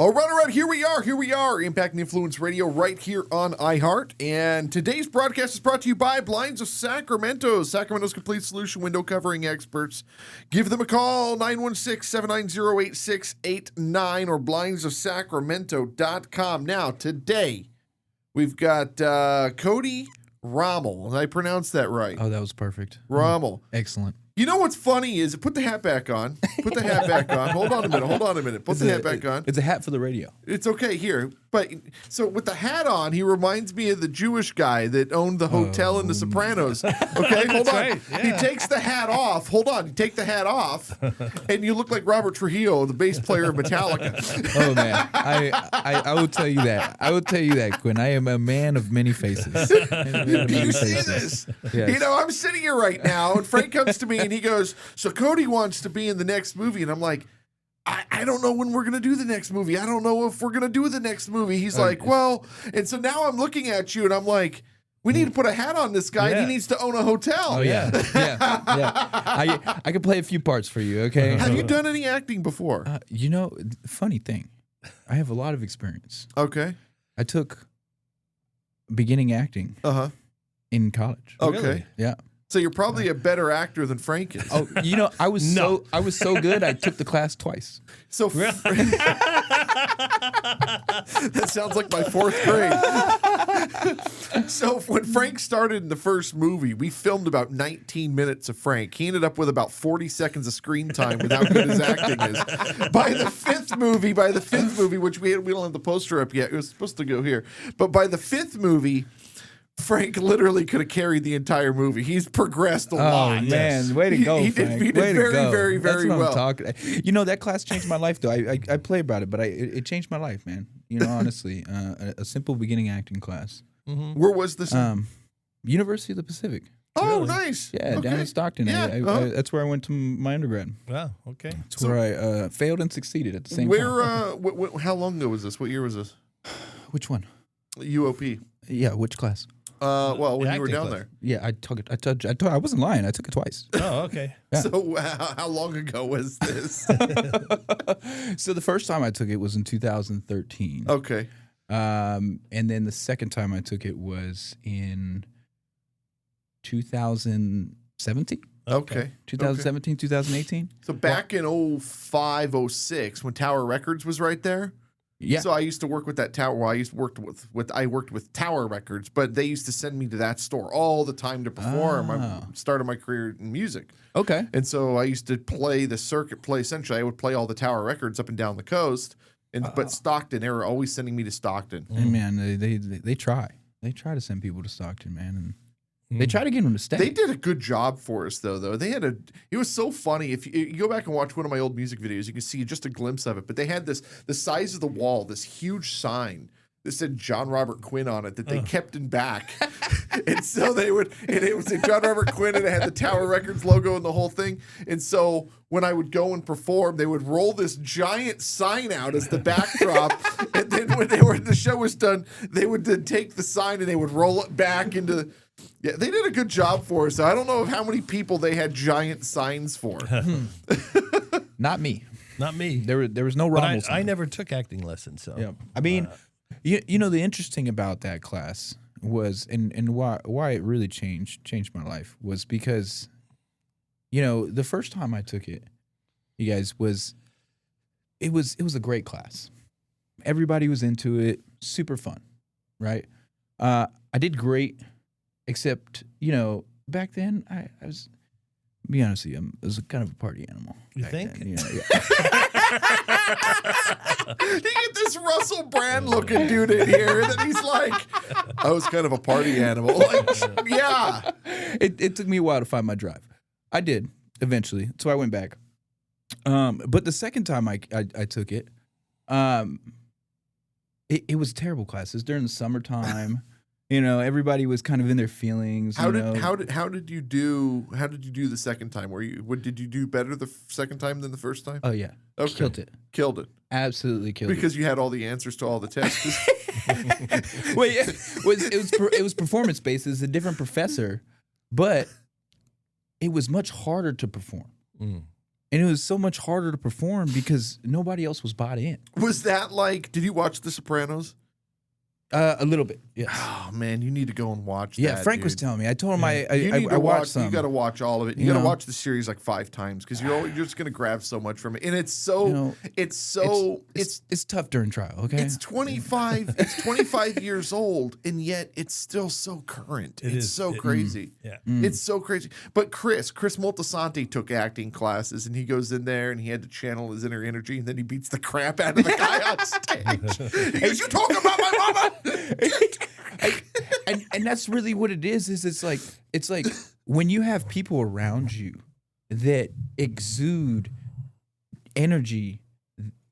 All right, here we are, Impact and Influence Radio right here on iHeart. And today's broadcast is brought to you by Blinds of Sacramento, Sacramento's complete solution window covering experts. Give them a call, 916-790-8689 or blindsofsacramento.com. Now, today, we've got Cody Rommel. Did I pronounce that right? Oh, that was perfect. Rommel. Excellent. You know what's funny is, put the hat back on. Put the hat back on. Hold on a minute. Put the hat back on. It's a hat for the radio. It's okay here. But so with the hat on, he reminds me of the Jewish guy that owned the hotel in The Sopranos. Okay, hold on. Right, yeah. He takes the hat off. Hold on. You take the hat off, and you look like Robert Trujillo, the bass player of Metallica. Oh man, I will tell you that. I will tell you that, Quinn. I am a man of many faces. Do you see this? Yes. You know, I'm sitting here right now, and Frank comes to me and he goes, "So Cody wants to be in the next movie," and I'm like, I don't know when we're going to do the next movie. I don't know if we're going to do the next movie. He's like, well, and so now I'm looking at you and I'm like, we need to put a hat on this guy. And he needs to own a hotel. Oh yeah, yeah. I can play a few parts for you. Okay. Have you done any acting before? Funny thing, I have a lot of experience. Okay. I took beginning acting in college. Okay. Really? Yeah. So you're probably a better actor than Frank is. Oh, I was so good. I took the class twice. So that sounds like my fourth grade. So when Frank started in the first movie, we filmed about 19 minutes of Frank. He ended up with about 40 seconds of screen time with how good his acting is. By the fifth movie, which we don't have the poster up yet. It was supposed to go here. But by the fifth movie, Frank literally could have carried the entire movie. He's progressed a lot. Oh man, way to go, He Frank. did Way to very, go. very, very That's what well. I'm talking. That class changed my life, though. I play about it, but it changed my life, man. Honestly, a simple beginning acting class. Mm-hmm. Where was this? University of the Pacific. Oh, Really? nice. Yeah, Okay. down in Stockton. Yeah, That's where I went to my undergrad. Wow. Okay. That's where I failed and succeeded at the same time. How long ago was this? What year was this? Which one? UOP. Yeah, which class? Well, when The you were acting down class. there. Yeah, I took it. I wasn't lying. I took it twice. Oh, okay. Yeah. So how long ago was this? So the first time I took it was in 2013. Okay. And then the second time I took it was in 2017. Okay. 2017, 2018. So back in 05, 06, when Tower Records was right there. Yeah. So I used to work with that tower. Well, I worked with Tower Records, but they used to send me to that store all the time to perform. I started my career in music. Okay. And so I used to play the circuit. Essentially, I would play all the Tower Records up and down the coast. But Stockton, they were always sending me to Stockton. And man, they try. They try to send people to Stockton, man, and they try to get them to stay. They did a good job for us, though. It was so funny. If you go back and watch one of my old music videos, you can see just a glimpse of it. But they had the size of the wall, this huge sign that said John Robert Quinn on it that they kept in back. And so it would say John Robert Quinn, and it had the Tower Records logo and the whole thing. And so when I would go and perform, they would roll this giant sign out as the backdrop. And then when the show was done, they would then take the sign and they would roll it back into. Yeah, they did a good job for us. How many people they had giant signs for. Not me. Not me. There was no But Rommel. I never took acting lessons. So Yeah. I mean, the interesting about that class was, and why it really changed my life was because, the first time I took it, you guys, it was a great class. Everybody was into it, super fun, right? I did great, except, back then I was, to be honest with you, I was kind of a party animal. You back think? then, yeah. You get this Russell Brand looking dude in here that he's like, I was kind of a party animal. Like, yeah. It took me a while to find my drive. I did eventually, so I went back. But the second time I took it, it was a terrible class. It was during the summertime. Everybody was kind of in their feelings. How did you do the second time? Did you do better the second time than the first time? Oh yeah, Okay. Killed it. Absolutely killed it. Because you had all the answers to all the tests. Well, yeah, it was performance based. It was a different professor, but it was much harder to perform. And it was so much harder to perform because nobody else was bought in. Was that like? Did you watch The Sopranos? A little bit, yes. Oh man, you need to go and watch. Yeah, that, Frank dude. was telling me. I told him I I watched some. You got to watch all of it. You got to watch the series like 5 times because you're just gonna grab so much from it, and it's so it's tough during trial. Okay, it's 25 years old, and yet it's still so current. It's so crazy. Yeah, it's so crazy. But Chris Moltisanti took acting classes, and he goes in there and he had to channel his inner energy, and then he beats the crap out of the guy on stage. He goes, "You talking about my mama?" and that's really what it is it's like when you have people around you that exude energy,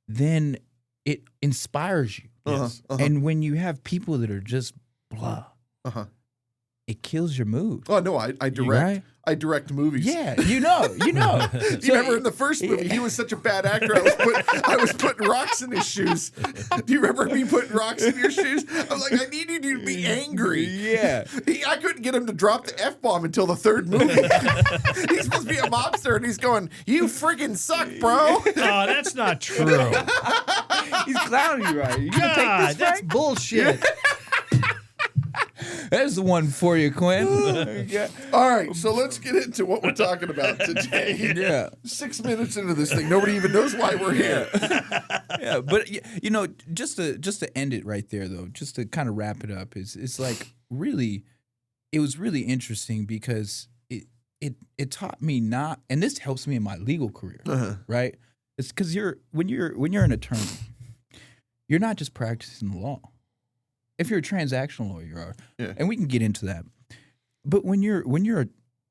then it inspires you. Yes. And when you have people that are just blah, it kills your mood. Oh no, I direct. Right? I direct movies. Yeah, you know. You remember in the first movie, he was such a bad actor. I was putting rocks in his shoes. Do you remember me putting rocks in your shoes? I was like, I needed you to be angry. Yeah. I couldn't get him to drop the F-bomb until the 3rd movie. He's supposed to be a mobster, and he's going, "You friggin' suck, bro." Oh, that's not true. He's clowning you, right? You gonna God, take this, that's Frank? bullshit. There's the one for you, Quinn. All right, so let's get into what we're talking about today. Yeah. 6 minutes into this thing, nobody even knows why we're here. Yeah, but you know, just to end it right there, though, just to kind of wrap it up, it's like really, it was really interesting because it taught me not, and this helps me in my legal career, right? It's because when you're an attorney, you're not just practicing the law. If you're a transactional lawyer, you are, and we can get into that. But when you're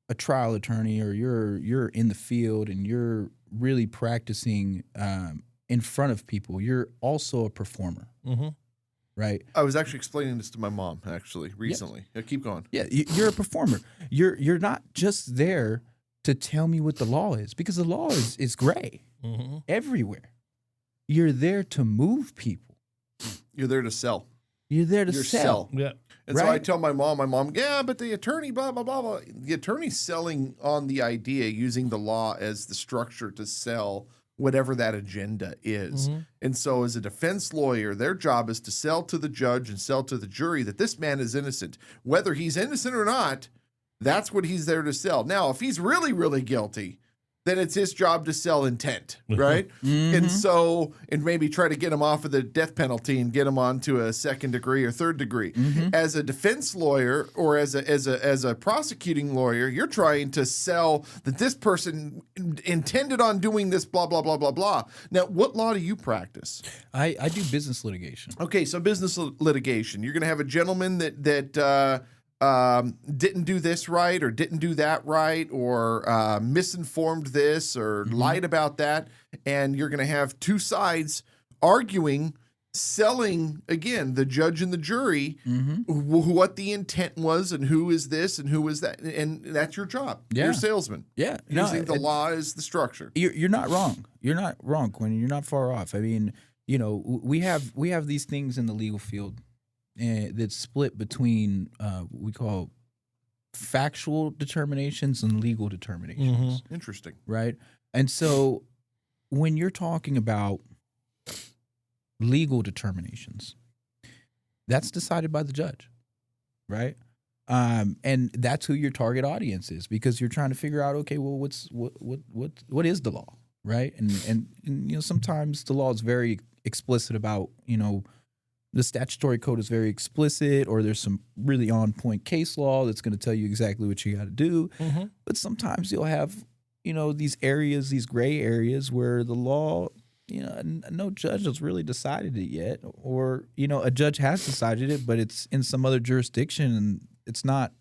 a trial attorney or you're in the field and you're really practicing in front of people, you're also a performer, right? I was actually explaining this to my mom actually recently. Yeah, keep going. Yeah, you're a performer. You're not just there to tell me what the law is, because the law is gray everywhere. You're there to move people. You're there to sell. You're there to sell. Yeah. And so I tell my mom, yeah, but the attorney, blah, blah, blah, blah. The attorney's selling on the idea, using the law as the structure to sell whatever that agenda is. And so as a defense lawyer, their job is to sell to the judge and sell to the jury that this man is innocent. Whether he's innocent or not, that's what he's there to sell. Now, if he's really, really guilty, then it's his job to sell intent, right? And so, and maybe try to get him off of the death penalty and get him onto a 2nd degree or 3rd degree. As a defense lawyer or as a prosecuting lawyer, you're trying to sell that this person intended on doing this, blah, blah, blah, blah, blah. Now, what law do you practice? I do business litigation. Okay, so business litigation. You're going to have a gentleman that didn't do this right or didn't do that right or misinformed this or lied about that. And you're going to have 2 sides arguing, selling, again, the judge and the jury, what the intent was and who is this and who is that. And that's your job. Yeah. You're a salesman. Yeah. Using the law as the structure. You're not wrong. You're not wrong, Quinn. You're not far off. I mean, you know, we have these things in the legal field that's split between we call factual determinations and legal determinations. Interesting. Right? And so when you're talking about legal determinations, that's decided by the judge, right? And that's who your target audience is, because you're trying to figure out, okay, well, what is the law, right? And you know, sometimes the law is very explicit about, you know, the statutory code is very explicit, or there's some really on point case law that's going to tell you exactly what you got to do. But sometimes you'll have, you know, these areas, these gray areas where the law, you know, no judge has really decided it yet, or, you know, a judge has decided it, but it's in some other jurisdiction and it's not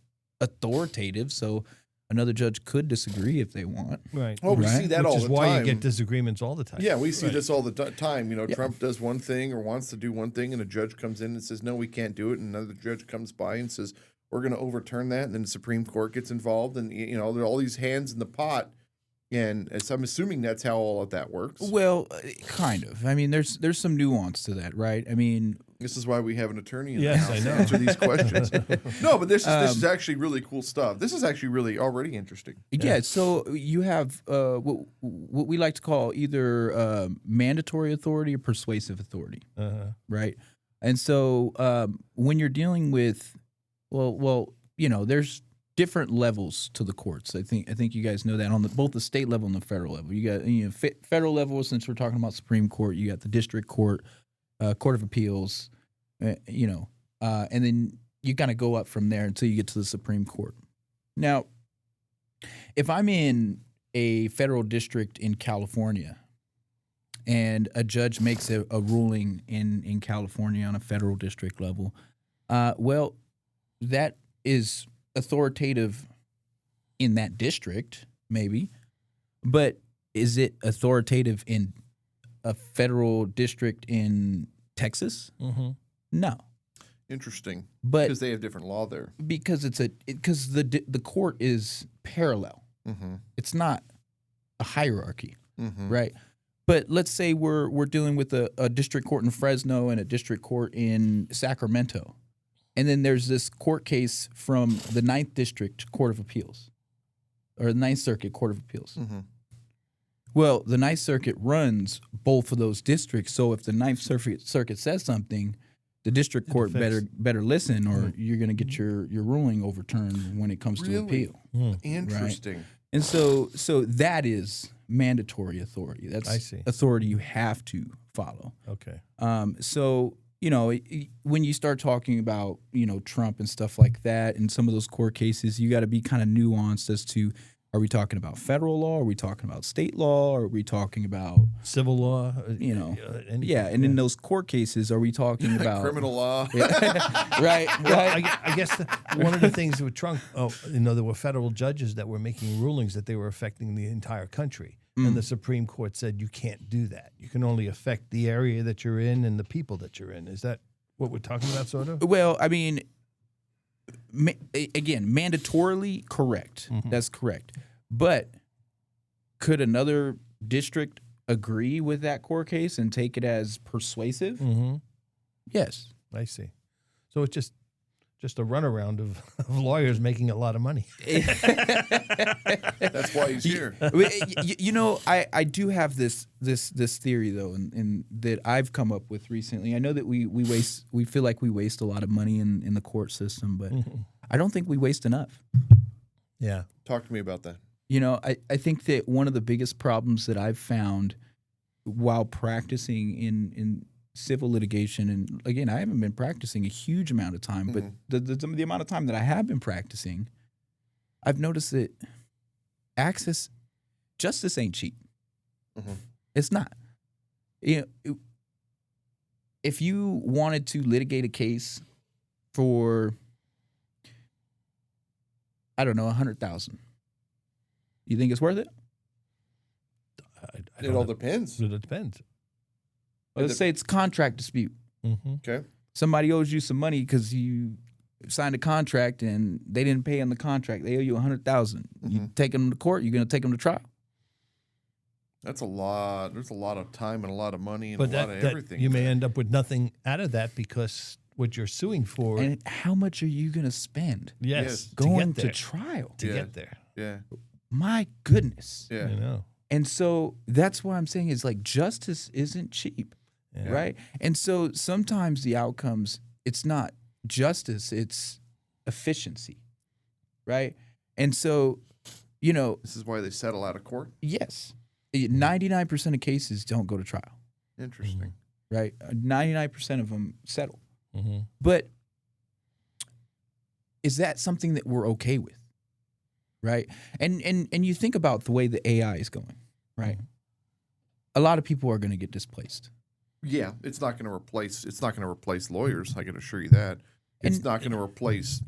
authoritative. So another judge could disagree if they want. Right. Well, we see that all the time. Which is why you get disagreements all the time. Yeah, we see this all the time. You know, Trump does one thing or wants to do one thing, and a judge comes in and says, no, we can't do it. And another judge comes by and says, we're going to overturn that. And then the Supreme Court gets involved. And, you know, there are all these hands in the pot And as I'm assuming that's how all of that works. Well, kind of. I mean, there's some nuance to that, right? I mean, This is why we have an attorney in the Yes, house I to know. answer these questions. No, but this is actually really cool stuff. This is actually really already interesting. yeah. So you have what we like to call either mandatory authority or persuasive authority, right? And so when you're dealing with, there's different levels to the courts. I think you guys know that on both the state level and the federal level. You got federal level, since we're talking about Supreme Court. You got the district court, Court of Appeals, and then you kind of go up from there until you get to the Supreme Court. Now, if I'm in a federal district in California and a judge makes a ruling in California on a federal district level, that is authoritative in that district, maybe, but is it authoritative in a federal district in Texas? No. Interesting. But Because they have different law there. because the court is parallel. It's not a hierarchy, right? But let's say we're dealing with a district court in Fresno and a district court in Sacramento. And then there's this court case from the 9th District Court of Appeals, or the 9th Circuit Court of Appeals. Well, the 9th Circuit runs both of those districts. So if the 9th Circuit says something, the district court better listen, or you're going to get your ruling overturned when it comes to appeal. Interesting. Right? And so that is mandatory authority. That's I see. authority you have to follow. Okay. So when you start talking about Trump and stuff like that, and some of those court cases, you got to be kind of nuanced as to, are we talking about federal law? Are we talking about state law? Are we talking about Civil law, anything. yeah. And in those court cases, are we talking about Criminal law. right? I guess one of the things with Trump, there were federal judges that were making rulings that they were affecting the entire country. And the Supreme Court said you can't do that. You can only affect the area that you're in and the people that you're in. Is that what we're talking about, sort of? Well, I mean, again, mandatorily correct. That's correct. But could another district agree with that court case and take it as persuasive? Yes. I see. So it's just a runaround of lawyers making a lot of money. That's why he's here. I do have this theory though, and that I've come up with recently. I know that we feel like we waste a lot of money in the court system, but I don't think we waste enough. Yeah. Talk to me about that. I think that one of the biggest problems that I've found while practicing in civil litigation, and again, I haven't been practicing a huge amount of time, but the amount of time that I have been practicing, I've noticed that justice ain't cheap. It's not. If you wanted to litigate a case for, I don't know, $100,000, you think it's worth it? It all depends. It depends. Let's say it's a contract dispute. Okay. Somebody owes you some money because you signed a contract and they didn't pay on the contract. They owe you $100,000. You take them to court. You're going to take them to trial. That's a lot. There's a lot of time and a lot of money and But a lot of everything. you may end up with nothing out of that because what you're suing for. And how much are you going to spend Yes. going to to get there. trial? To Yeah. get there. Yeah. My goodness. Yeah. You know. And so that's what I'm saying is like justice isn't cheap, Yeah. right? And so sometimes the outcomes, it's not justice, it's efficiency, right? And so, This is why they settle out of court. yes, 99% of cases don't go to trial, Interesting. right? 99% of them settle. Mm-hmm. But is that something that we're okay with? Right. And you think about the way the AI is going, right? A lot of people are going to get displaced. Yeah, it's not going to replace lawyers. I can assure you that. It's not going to replace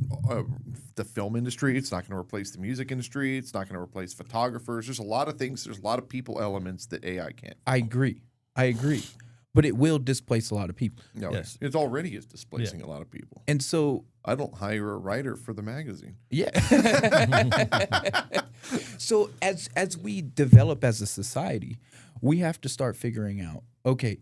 the film industry. It's not going to replace the music industry. It's not going to replace photographers. There's a lot of things. There's a lot of people elements that AI can't. I agree. But it will displace a lot of people. No, Yes. it already is displacing a lot of people. And so, I don't hire a writer for the magazine. yeah. So as we develop as a society, we have to start figuring out, okay,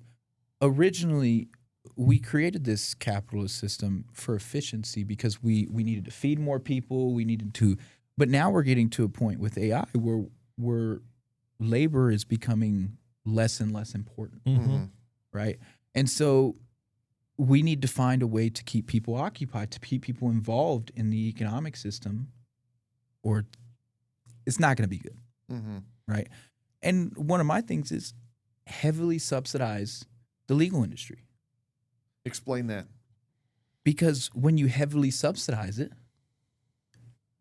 originally we created this capitalist system for efficiency because we needed to feed more people, but now we're getting to a point with AI where labor is becoming less and less important, right? And so we need to find a way to keep people occupied, to keep people involved in the economic system, or it's not going to be good, right? And one of my things is heavily subsidize the legal industry. Explain that. Because when you heavily subsidize it,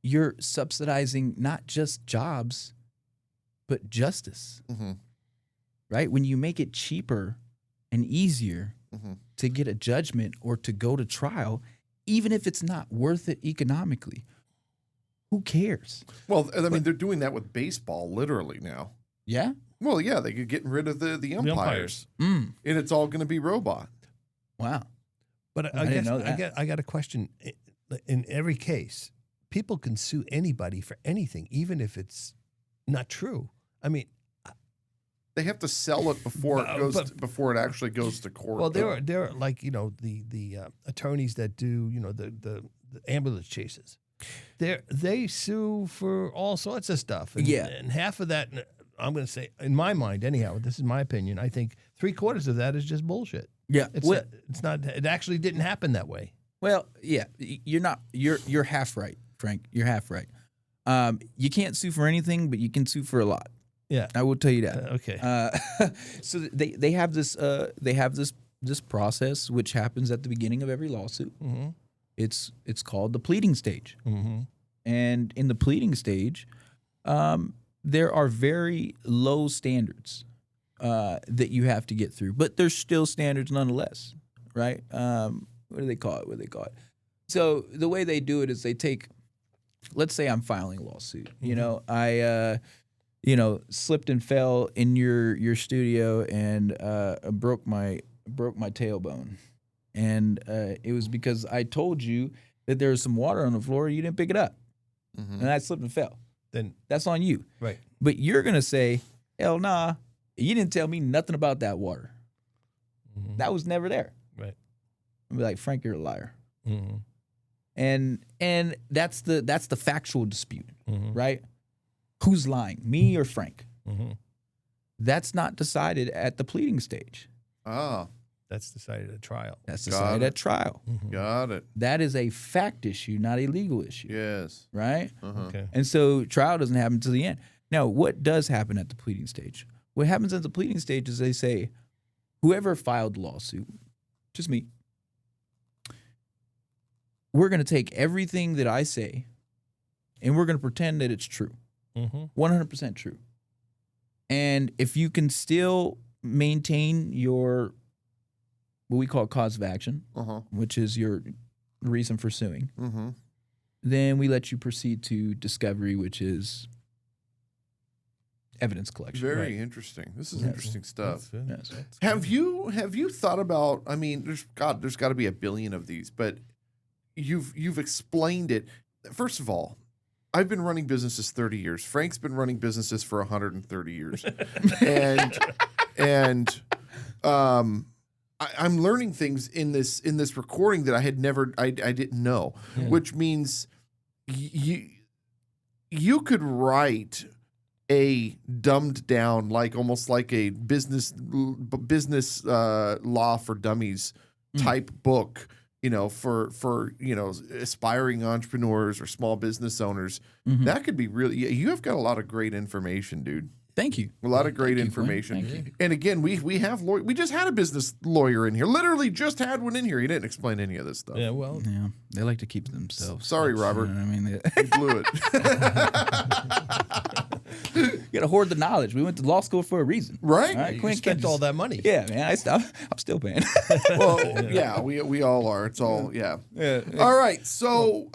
you're subsidizing not just jobs, but justice, right? When you make it cheaper and easier to get a judgment or to go to trial, even if it's not worth it economically, who cares? Well, I mean, they're doing that with baseball literally now. Yeah? Well, yeah, they're getting rid of the umpires. And it's all going to be robot. Wow. But I didn't know that. I got a question. In every case, people can sue anybody for anything, even if it's not true. I mean, they have to sell it before it goes before it actually goes to court. Well, there are like the attorneys that do the ambulance chases. They sue for all sorts of stuff. And, and half of that, I'm going to say, in my mind, anyhow, this is my opinion. I think 3/4 of that is just bullshit. Yeah, it's not. It actually didn't happen that way. Well, yeah, you're half right, Frank. You're half right. You can't sue for anything, but you can sue for a lot. Yeah, I will tell you that. Okay. So they have this process which happens at the beginning of every lawsuit. It's called the pleading stage. And in the pleading stage, there are very low standards that you have to get through, but there's still standards nonetheless, right? What do they call it? So the way they do it is they take, let's say I'm filing a lawsuit. I slipped and fell in your studio and broke my tailbone. And it was because I told you that there was some water on the floor and you didn't pick it up. And I slipped and fell. Then that's on you. Right. But you're going to say, hell nah, you didn't tell me nothing about that water. That was never there. Right. I'll be like, Frank, you're a liar. And that's the factual dispute, right? Who's lying, me or Frank? That's not decided at the pleading stage. Ah. That's decided at trial. That's decided at trial. Got it. That is a fact issue, not a legal issue. Yes. Right? Okay. And so trial doesn't happen to the end. Now, what does happen at the pleading stage? What happens at the pleading stage is they say, whoever filed the lawsuit, just me, we're going to take everything that I say and we're going to pretend that it's true. 100% true. And if you can still maintain your what we call cause of action, which is your reason for suing, then we let you proceed to discovery, which is evidence collection. Very interesting. This is interesting stuff. Yes. Have you thought about? I mean, there's got to be a billion of these, but you've explained it. First of all, I've been running businesses 30 years. Frank's been running businesses for 130 years, and I'm learning things in this recording that I didn't know, which means you could write a dumbed down, almost like a business law for dummies type book, for aspiring entrepreneurs or small business owners. That could be really. You have got a lot of great information, dude. Thank you. A lot of great information. Thank you. And again, we have we just had a business lawyer in here. Literally just had one in here. He didn't explain any of this stuff. Yeah, well, yeah, they like to keep themselves. Sorry, Robert. You know what I mean, You blew it. You gotta hoard the knowledge. We went to law school for a reason, right? All right? you Quinn spent all that money. Yeah, man. I'm still paying. Well, yeah, we all are. It's all yeah. All right. So,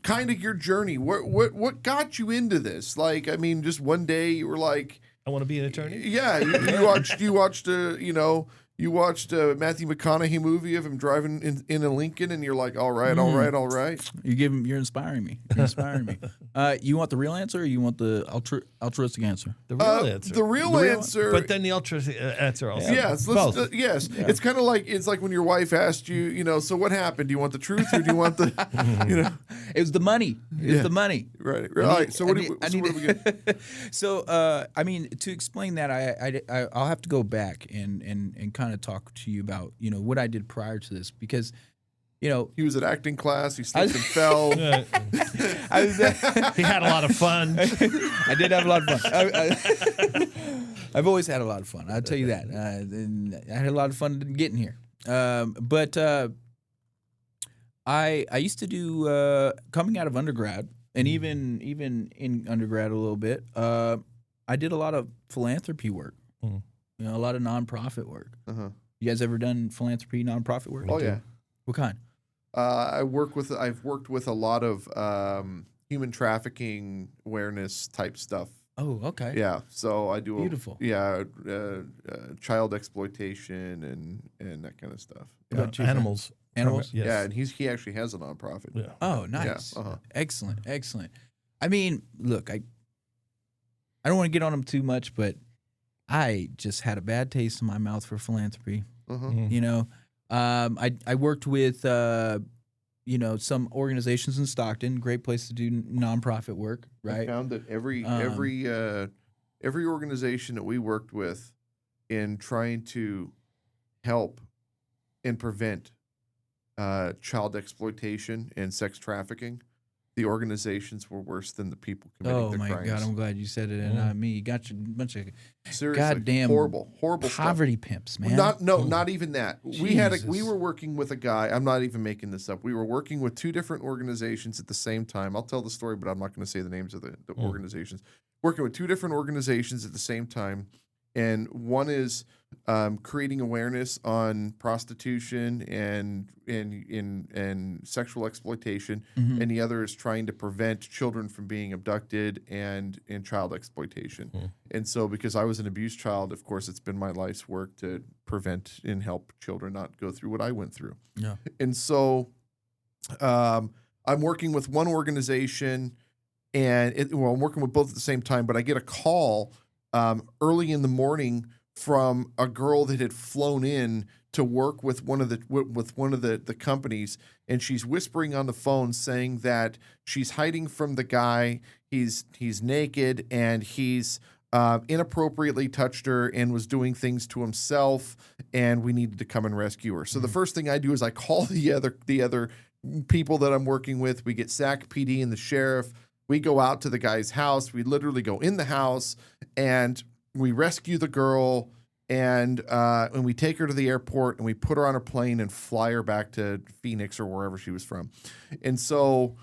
kind of your journey. What got you into this? I mean, just one day you were like, I want to be an attorney. yeah, you watched You watched a Matthew McConaughey movie of him driving in a Lincoln, and you're like, all right. You're inspiring me. You're inspiring me. You want the real answer, or you want the altruistic answer? The real answer. The real answer. But then the altruistic answer also. Yes, Both. yes. Yeah. It's kind of like when your wife asked you, so what happened? Do you want the truth or do you want the, It was the money. It was the money. Right. All right. So what do we get? So I mean, to explain that, I'll have to go back and kind of talk to you about what I did prior to this, because he was at acting class. He slipped and fell. He had a lot of fun. I did have a lot of fun. I've always had a lot of fun. I'll tell you that. And I had a lot of fun getting here. But I used to do coming out of undergrad, and even in undergrad a little bit. I did a lot of philanthropy work. A lot of nonprofit work. You guys ever done philanthropy, nonprofit work? Oh yeah. What kind? I've worked with a lot of human trafficking awareness type stuff. Oh, okay. Yeah, so I do Beautiful. Child exploitation and that kind of stuff. What about you, Animals. Animals? Yes. Yeah, and he actually has a nonprofit. Yeah. Oh, nice. Yeah, Excellent. I mean, look, I don't want to get on them too much, but I just had a bad taste in my mouth for philanthropy. I worked with some organizations in Stockton. Great place to do nonprofit work, right? I found that every organization that we worked with in trying to help and prevent child exploitation and sex trafficking, the organizations were worse than the people committing the crimes. Oh my God! I'm glad you said it, and not me. You got you a bunch of seriously goddamn horrible poverty stuff. pimps, man. Not even that. We were working with a guy. I'm not even making this up. We were working with two different organizations at the same time. I'll tell the story, but I'm not going to say the names of the organizations. Working with two different organizations at the same time, and one is creating awareness on prostitution and sexual exploitation, and the other is trying to prevent children from being abducted and child exploitation. And so, because I was an abused child, of course, it's been my life's work to prevent and help children not go through what I went through. Yeah. And so, I'm working with one organization, and I'm working with both at the same time. But I get a call early in the morning from a girl that had flown in to work with one of the companies, and she's whispering on the phone saying that she's hiding from the guy. He's naked, and he's inappropriately touched her and was doing things to himself, and we needed to come and rescue her. So the first thing I do is I call the other people that I'm working with. We get SAC PD and the sheriff. We go out to the guy's house. We literally go in the house and we rescue the girl, and we take her to the airport, and we put her on a plane and fly her back to Phoenix or wherever she was from. And so,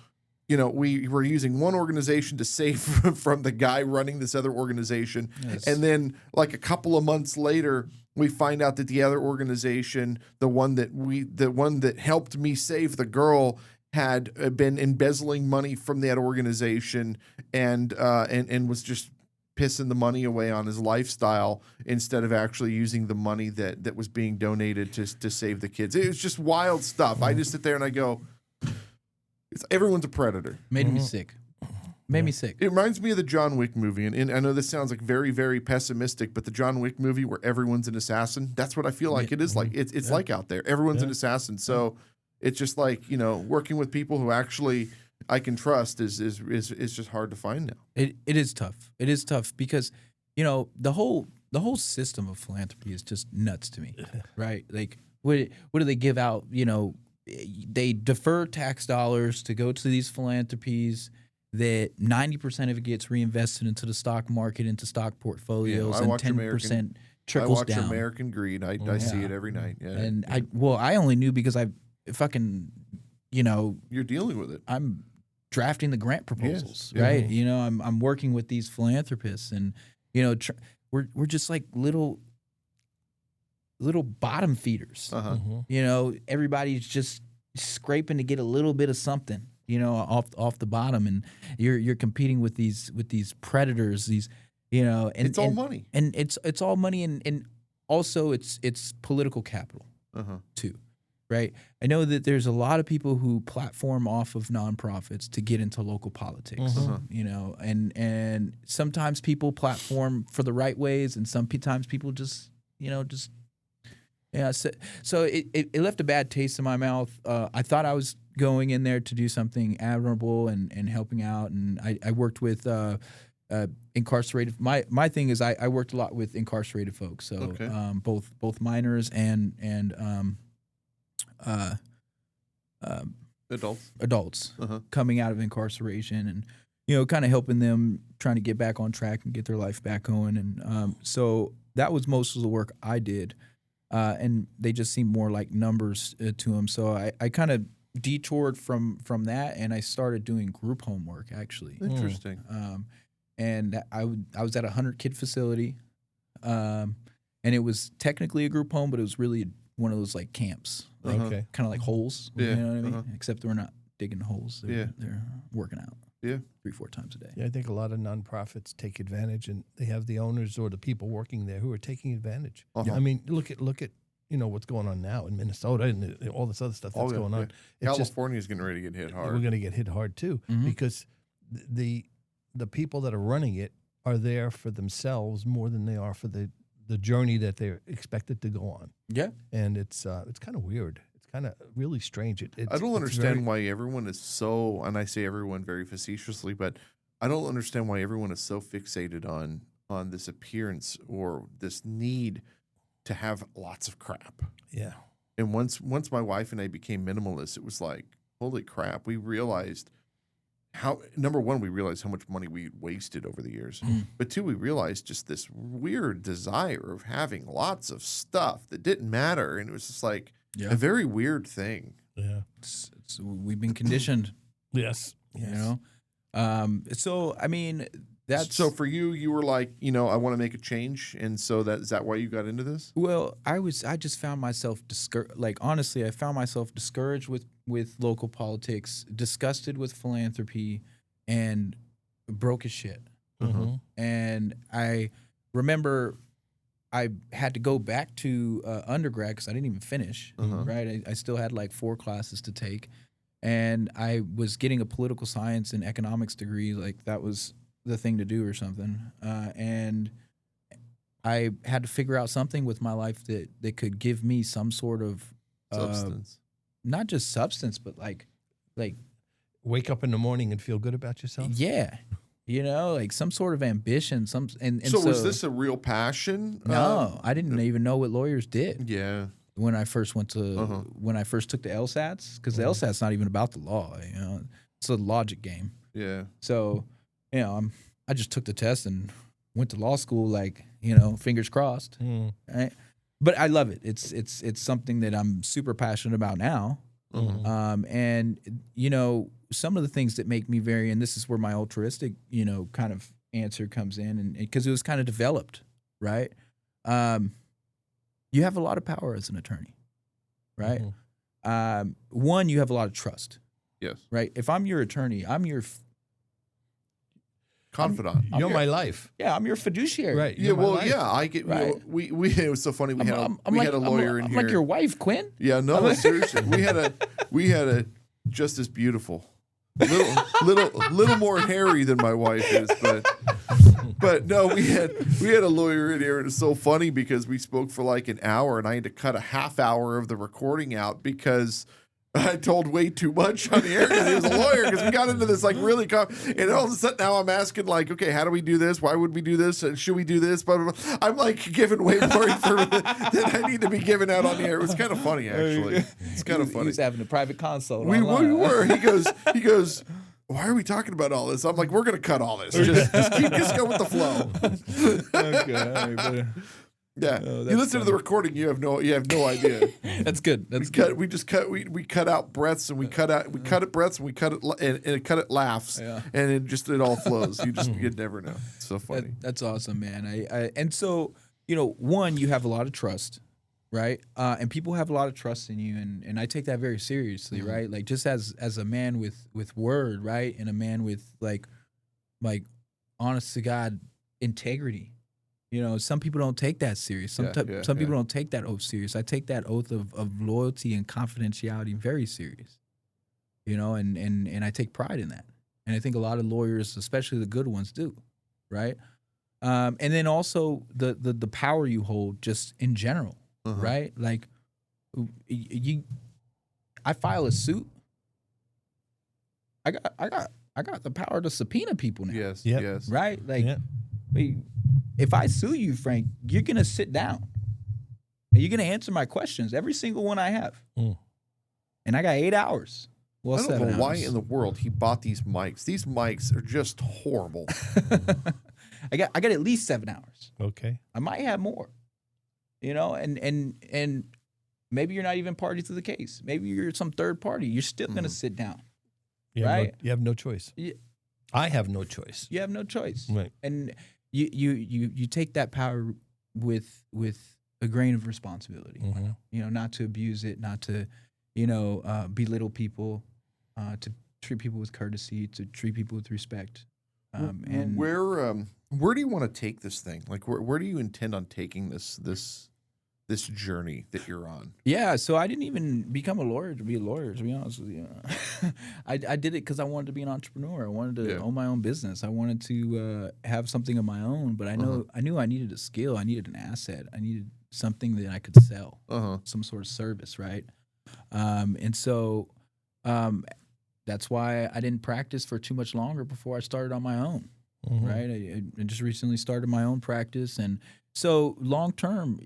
we were using one organization to save from the guy running this other organization. Yes. And then like a couple of months later, we find out that the other organization, the one that helped me save the girl, had been embezzling money from that organization and was just pissing the money away on his lifestyle instead of actually using the money that was being donated to save the kids. It was just wild stuff. I just sit there and I go, everyone's a predator. Made me sick. Made me sick. It reminds me of the John Wick movie, and I know this sounds like very, very pessimistic, but the John Wick movie where everyone's an assassin, that's what I feel like it is like. It's like out there. Everyone's an assassin. So it's just like, working with people who actually I can trust is just hard to find now. It is tough. It is tough because, the whole system of philanthropy is just nuts to me, right? Like, what do they give out? They defer tax dollars to go to these philanthropies. That 90% of it gets reinvested into the stock market, into stock portfolios, and 10% trickles down. I watch American Greed. I see it every night. Yeah. And I only knew because I fucking, you're dealing with it. I'm drafting the grant proposals, yes. right? I'm working with these philanthropists, and we're just like little bottom feeders. Everybody's just scraping to get a little bit of something. Off the bottom, and you're competing with these predators. And it's all money, and it's all money, and also it's political capital Uh-huh. too, right? I know that there's a lot of people who platform off of nonprofits to get into local politics, you know, and sometimes people platform for the right ways, and sometimes people just, you know, just yeah. So it left a bad taste in my mouth. I thought I was going in there to do something admirable and helping out, and I worked with incarcerated. My thing is I worked a lot with incarcerated folks, so Okay. both minors and adults Uh-huh. coming out of incarceration, and you know, kind of helping them trying to get back on track and get their life back going. And so that was most of the work I did, and they just seemed more like numbers to them. So I kind of detoured from that, and I started doing group homework actually. Interesting. And I was at a 100-kid facility, and it was technically a group home, but it was really one of those like camps, like Okay. kind of like holes. Yeah, You know what I mean? uh-huh. Except we're not digging holes. They're working out. Yeah. 3-4 times a day. Yeah, I think a lot of nonprofits take advantage, and they have the owners or the people working there who are taking advantage. Uh-huh. I mean, look at you know what's going on now in Minnesota and all this other stuff that's going on. It's just California's getting ready to get hit hard. we're going to get hit hard too because the people that are running it are there for themselves more than they are for the journey that they're expected to go on. Yeah. And it's kind of weird. It's kind of really strange. I don't it's understand very- why everyone is so, and I say everyone very facetiously, but I don't understand why everyone is so fixated on this appearance or this need to have lots of crap. Yeah. And once my wife and I became minimalists, it was like, holy crap, we realized how, number one, we realized how much money we wasted over the years. But two, we realized just this weird desire of having lots of stuff that didn't matter. And it was just like a very weird thing. Yeah. We've been conditioned, Yes. you know? So, I mean, that's... So for you, you were like, you know, I want to make a change. And so is that why you got into this? Well, I just found myself honestly, I found myself discouraged with local politics, disgusted with philanthropy, and broke as shit. And I remember I had to go back to undergrad because I didn't even finish, right? I still had like 4 classes to take. And I was getting a political science and economics degree, like that was the thing to do or something. And I had to figure out something with my life that could give me some sort of Substance. not just substance, but like Wake up in the morning and feel good about yourself. yeah, you know, like some sort of ambition. And So was this a real passion? No, I didn't even know what lawyers did Yeah. when I first went to when I first took the LSATs, because the LSAT's not even about the law. You know, it's a logic game. Yeah. So, you know, I just took the test and went to law school, like, you know, fingers crossed. Right? But I love it. It's something that I'm super passionate about now. And you know, some of the things that make me very, and this is where my altruistic, you know, kind of answer comes in, and because it was kind of developed, right? You have a lot of power as an attorney, right? One, you have a lot of trust, Yes. right? If I'm your attorney, I'm your Confidant. You're my life. I'm your fiduciary. Right. Yeah, You're my well, life. yeah, I get. Right. We it was so funny. We had a lawyer in I'm here. like your wife, Quinn. Yeah, no, seriously, we had a just as beautiful, little more hairy than my wife is, but no, we had a lawyer in here, and it's so funny because we spoke for like an hour, and I had to cut a half hour of the recording out because I told way too much on the air because he was a lawyer, because we got into this like really and all of a sudden now I'm asking like, okay, how do we do this? Why would we do this? And should we do this? But I'm like giving way more information than I need to be giving out on the air. It was kind of funny, actually. It's kind of He funny. was having a private consult. We online. were. He goes, why are we talking about all this? I'm like, we're gonna cut all this. Just go with the flow. Okay. Yeah, Oh, you that's listen to the recording, you have no idea. That's good. That's We cut out breaths, and we cut it breaths, and we cut it and cut it laughs, Yeah. and it all flows. You'd never know. It's so funny. That's awesome, man. And so, you know, one, you have a lot of trust, right? And people have a lot of trust in you, and I take that very seriously, right? Like just as a man with word, right, and a man with like honest to God integrity, You know, some people don't take that serious. Some people don't take that oath serious. I take that oath of loyalty and confidentiality very serious. You know, and I take pride in that. And I think a lot of lawyers, especially the good ones, do, right? And then also the power you hold just in general, right? Like I file a suit. I got the power to subpoena people now. Yes. Yep. Yes. Right? Like if I sue you, Frank, you're gonna sit down. And you're gonna answer my questions, every single one I have. And I got 8 hours. Well, I don't 7 know why hours. in the world he bought these mics. These mics are just horrible. I got at least 7 hours. Okay. I might have more. You know, and maybe you're not even party to the case. Maybe you're some third party. You're still gonna sit down. Right? You have no choice. Yeah. I have no choice. You have no choice. Right. And you take that power with a grain of responsibility. You know, not to abuse it, not to, belittle people, to treat people with courtesy, to treat people with respect. And where do you want to take this thing? Like where do you intend on taking this journey that you're on? yeah, so I didn't even become a lawyer to be a lawyer, to be honest with you. I did it because I wanted to be an entrepreneur. I wanted to own my own business. I wanted to have something of my own, but I knew I needed a skill. I needed an asset. I needed something that I could sell, some sort of service, right? And so that's why I didn't practice for too much longer before I started on my own, right? I just recently started my own practice. And so long term,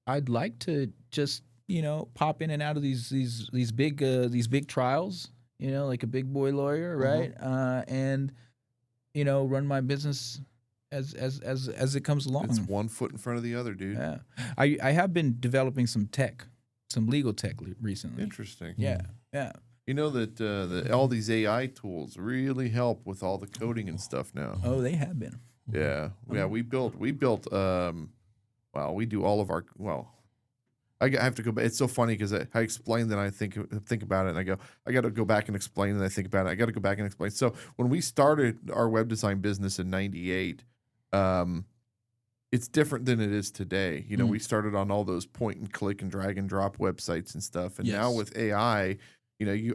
I'd like to just, pop in and out of these big trials, like a big boy lawyer, right? And run my business as it comes along. It's one foot in front of the other, dude. Yeah, I have been developing some legal tech recently. Interesting. Yeah. You know that all these AI tools really help with all the coding and stuff now. Oh, they have been. Yeah. We built. We do all of our. I have to go back. It's so funny because I explain that I think about it, and I go, I got to go back and explain, and I think about it. I got to go back and explain. So when we started our web design business in '98, it's different than it is today. We started on all those point and click and drag and drop websites and stuff, and now with AI,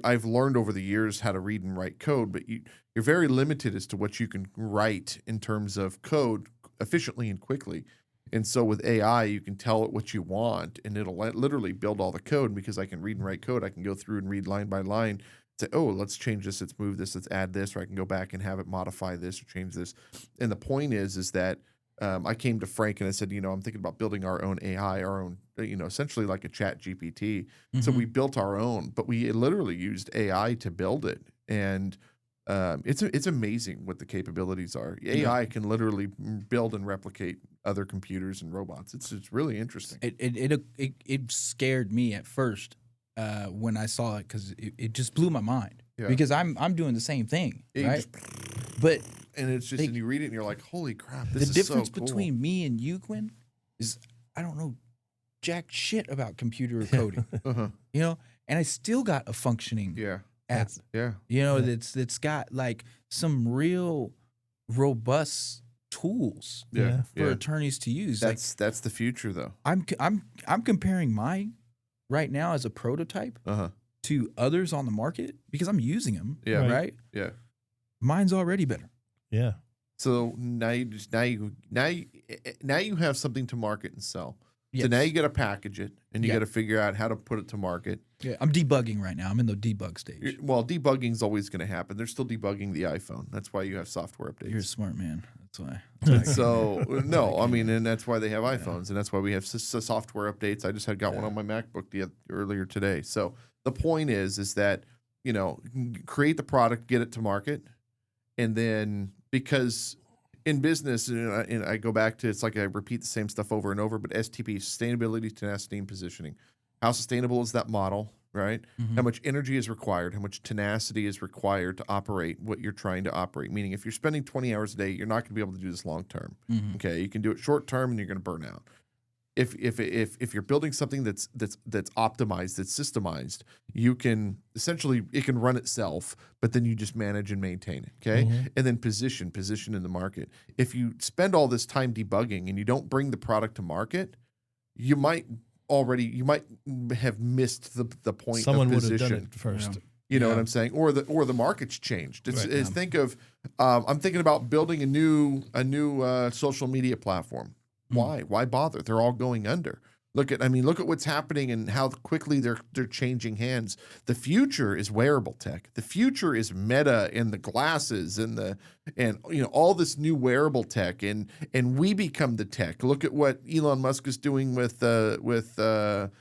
I've learned over the years how to read and write code, but you're very limited as to what you can write in terms of code efficiently and quickly. And so with AI, you can tell it what you want, and it'll literally build all the code. Because I can read and write code, I can go through and read line by line, say, oh, let's change this, let's move this, let's add this, or I can go back and have it modify this or change this. And the point is that I came to Frank and I said, I'm thinking about building our own AI, our own, essentially like a chat GPT. So we built our own, but we literally used AI to build it. And it's amazing what the capabilities are. AI can literally build and replicate other computers and robots. It's really interesting. It scared me at first when I saw it, because it just blew my mind. Because I'm doing the same thing, right? And it's just, and you read it and you're like, holy crap, this is so cool. The difference between me and you, Quinn, is I don't know jack shit about computer coding. And I still got a functioning app. That's got like some real robust tools for attorneys to use. That's the future, though. I'm comparing mine right now as a prototype to others on the market because I'm using them. Right. Yeah. Mine's already better. Yeah. So now you have something to market and sell. Yes. So now you got to package it, and you got to figure out how to put it to market. Yeah, I'm debugging right now. I'm in the debug stage. Well, debugging is always going to happen. They're still debugging the iPhone. That's why you have software updates. You're a smart man. That's why. So no, I mean, and that's why they have iPhones, and that's why we have software updates. I just got one on my MacBook earlier today. So the point is that create the product, get it to market, and then because in business, and I go back to, it's like I repeat the same stuff over and over, but STP, sustainability, tenacity, and positioning. How sustainable is that model, right? How much energy is required? How much tenacity is required to operate what you're trying to operate? Meaning, if you're spending 20 hours a day, you're not going to be able to do this long term. Okay, you can do it short term, and you're going to burn out. if you're building something that's optimized, that's systemized, you can essentially, it can run itself, but then you just manage and maintain it. Okay. And then position in the market. If you spend all this time debugging and you don't bring the product to market, you might have missed the point Someone of would position. have done it first. You know what I'm saying? Or the market's changed. Think of, I'm thinking about building a new social media platform. Why bother? They're all going under. Look at what's happening and how quickly they're changing hands. The future is wearable tech. The future is Meta and the glasses and all this new wearable tech, and we become the tech. Look at what Elon Musk is doing with Neuralink.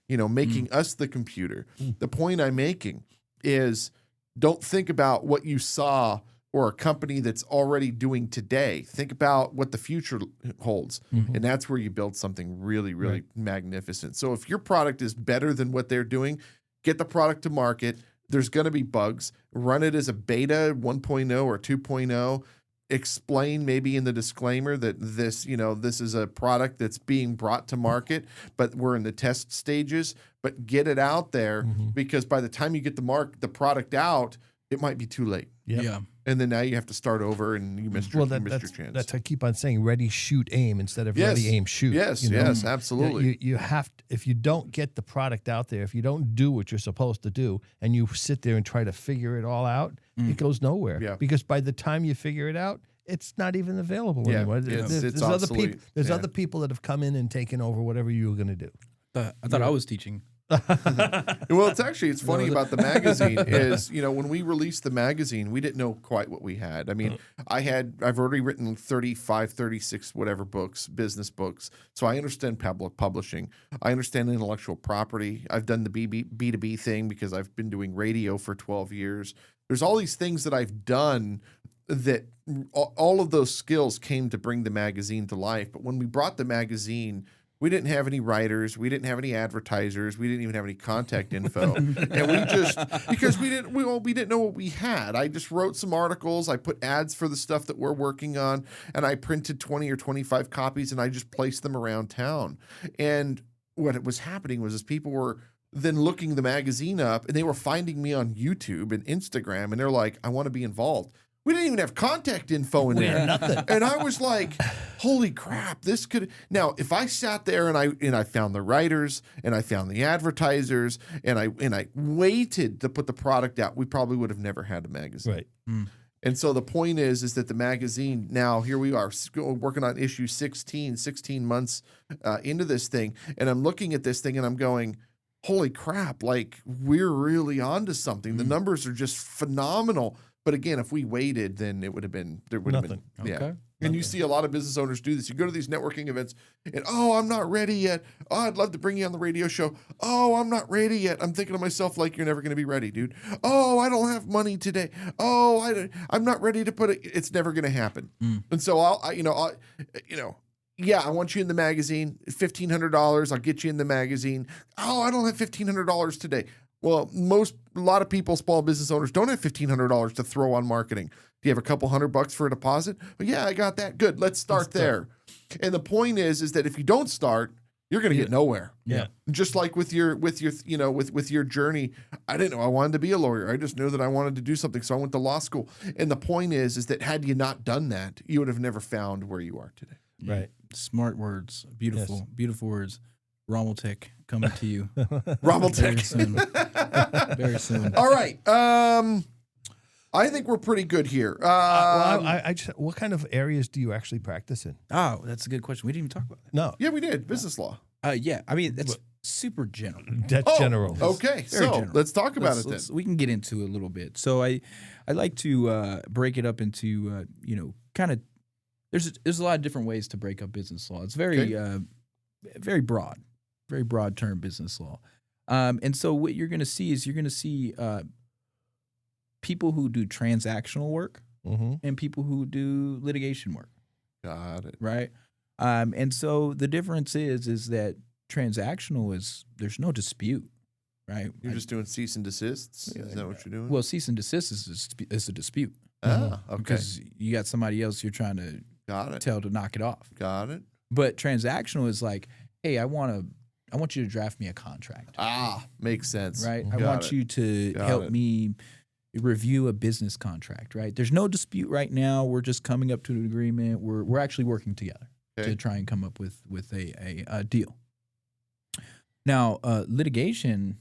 Making us the computer. The point I'm making is, don't think about what you saw or a company that's already doing today. Think about what the future holds. And that's where you build something really, really magnificent. So if your product is better than what they're doing, get the product to market. There's going to be bugs. Run it as a beta 1.0 or 2.0. Explain maybe in the disclaimer that this is a product that's being brought to market, but we're in the test stages. But get it out there, because by the time you get the product out, it might be too late. Yeah. And then now you have to start over, and you missed your chance. That's I keep on saying, ready, shoot, aim instead of ready, aim, shoot. Yes, yes, absolutely. You have to, if you don't get the product out there, if you don't do what you're supposed to do, and you sit there and try to figure it all out, it goes nowhere. Yeah. Because by the time you figure it out, it's not even available anymore. It's obsolete. There's other people that have come in and taken over whatever you were going to do. I thought I was teaching. Well, it's funny about the magazine is, when we released the magazine, we didn't know quite what we had. I mean, I've already written 35, 36, whatever books, business books. So I understand publishing. I understand intellectual property. I've done the B2B thing because I've been doing radio for 12 years. There's all these things that I've done that all of those skills came to bring the magazine to life. But when we brought the magazine, we didn't have any writers. We didn't have any advertisers. We didn't even have any contact info. And because we didn't know what we had. I just wrote some articles. I put ads for the stuff that we're working on, and I printed 20 or 25 copies, and I just placed them around town. And what was happening was people were then looking the magazine up, and they were finding me on YouTube and Instagram, and they're like, I want to be involved. We didn't even have contact info in there. Nothing. And I was like, holy crap, this could. Now, if I sat there and I found the writers and I found the advertisers and I waited to put the product out, we probably would have never had a magazine. Right. And so the point is that the magazine, now here we are working on issue 16 months into this thing. And I'm looking at this thing and I'm going, holy crap, like we're really onto something. The numbers are just phenomenal. But again, if we waited, then it would have been, there would have been, Okay. And you see a lot of business owners do this. You go to these networking events and, oh, I'm not ready yet. Oh, I'd love to bring you on the radio show. Oh, I'm not ready yet. I'm thinking to myself, like, you're never going to be ready, dude. Oh, I don't have money today. Oh, I'm not ready to put it. It's never going to happen. And so I want you in the magazine, $1,500. I'll get you in the magazine. Oh, I don't have $1,500 today. Well, a lot of people, small business owners, don't have $1,500 to throw on marketing. Do you have a couple $100 for a deposit? Well, yeah, I got that. Good. Let's start there. And the point is that if you don't start, you're going to get nowhere. Yeah. Just like with your journey, I didn't know I wanted to be a lawyer. I just knew that I wanted to do something, so I went to law school. And the point is that had you not done that, you would have never found where you are today. Right. Smart words. Beautiful, beautiful words. Rommel Tech coming to you. Rommel Tech. Very soon. Very soon. All right. I think we're pretty good here. I just, what kind of areas do you actually practice in? Oh, that's a good question. We didn't even talk about that. No. Yeah, we did. Business law. Yeah. I mean, that's super general. That's general. Okay. Very So general. let's talk about it then. We can get into it a little bit. So I like to break it up into, kind of, there's a lot of different ways to break up business law. It's very, very broad term business law. And so what you're going to see people who do transactional work and people who do litigation work. Got it. Right. And so the difference is that transactional there's no dispute, right? You're just doing cease and desists? Is that what you're doing? Well, cease and desist is a dispute. Okay. Because you got somebody else you're trying to Got it. tell to knock it off. Got it. But transactional is like, hey, I want you to draft me a contract. Makes sense. Right? I Got want it. you to Got help it. me review a business contract, right? There's no dispute right now. We're just coming up to an agreement. We're actually working together to try and come up with a deal. Now, litigation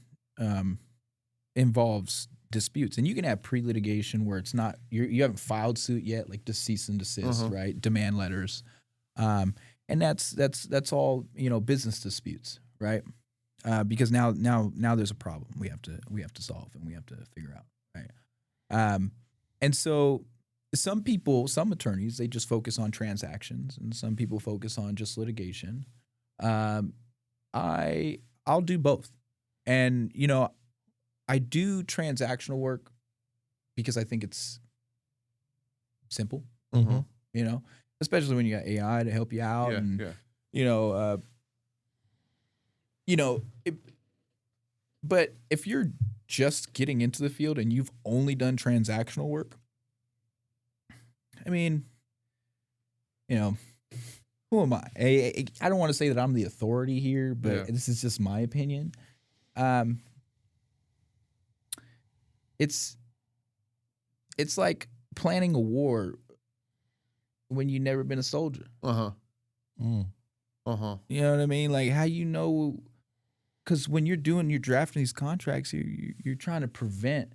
involves disputes, and you can have pre-litigation where it's not you haven't filed suit yet, like the cease and desist, right? Demand letters, and that's all business disputes, right? Because now there's a problem we have to solve and we have to figure out, right? And so some attorneys, they just focus on transactions, and some people focus on just litigation. I'll do both, and I do transactional work because I think it's simple, especially when you got AI to help you out, but if you're just getting into the field and you've only done transactional work, I mean, who am I? I don't want to say that I'm the authority here, but this is just my opinion. It's like planning a war when you've never been a soldier. You know what I mean? Like, how because when you're drafting these contracts, you're trying to prevent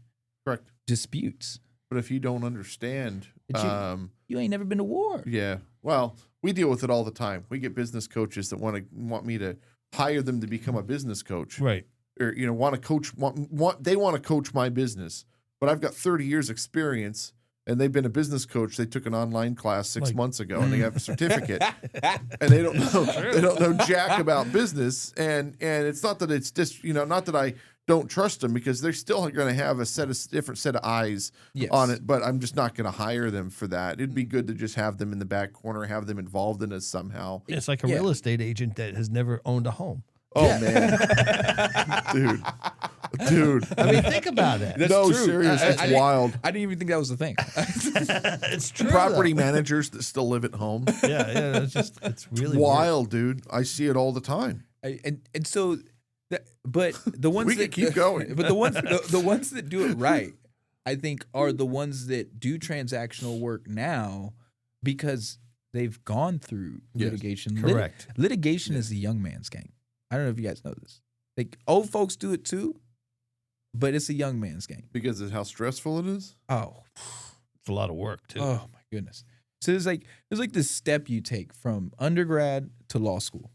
disputes. But if you don't understand, you ain't never been to war. Yeah. Well, we deal with it all the time. We get business coaches that want me to hire them to become a business coach, Right? Or want to coach. They want to coach my business, but I've got 30 years experience, and they've been a business coach. They took an online class 6 months ago, and they have a certificate, and they don't know jack about business. And it's not that it's just not that I don't trust them, because they're still going to have a different set of eyes on it, but I'm just not going to hire them for that. It'd be good to just have them in the back corner, have them involved in it somehow. It's like a real estate agent that has never owned a home. Oh man, dude. I mean, think about it. That's no, true. serious. It's wild. I didn't even think that was the thing. It's true. Property managers that still live at home. Yeah. It's really wild, dude. I see it all the time. And so, but the ones We that can keep going. But the ones that do it right, I think, are the ones that do transactional work now because they've gone through litigation. Correct. Litigation is a young man's game. I don't know if you guys know this. Like, old folks do it too, but it's a young man's game. Because of how stressful it is? Oh. It's a lot of work too. Oh my goodness. So there's like this step you take from undergrad to law school,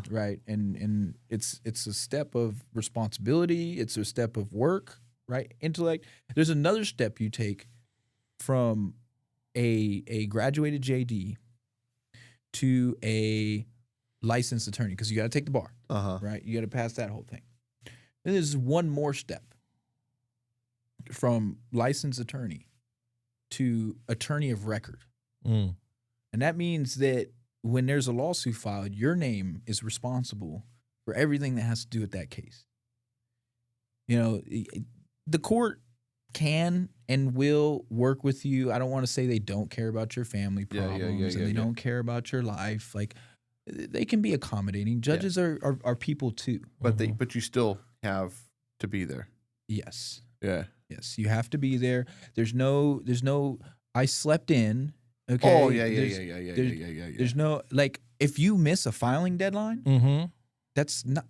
right? And it's a step of responsibility. It's a step of work, right? Intellect. There's another step you take from a graduated JD to a licensed attorney, because you got to take the bar, right? You got to pass that whole thing. Then there's one more step from licensed attorney to attorney of record. And that means that when there's a lawsuit filed, your name is responsible for everything that has to do with that case. The court can and will work with you. I don't want to say they don't care about your family problems and they don't care about your life. Like, they can be accommodating. Judges are people too. But you still have to be there. Yes. Yeah. Yes, you have to be there. There's no I slept in. Okay. Oh yeah. There's no, like, if you miss a filing deadline, that's not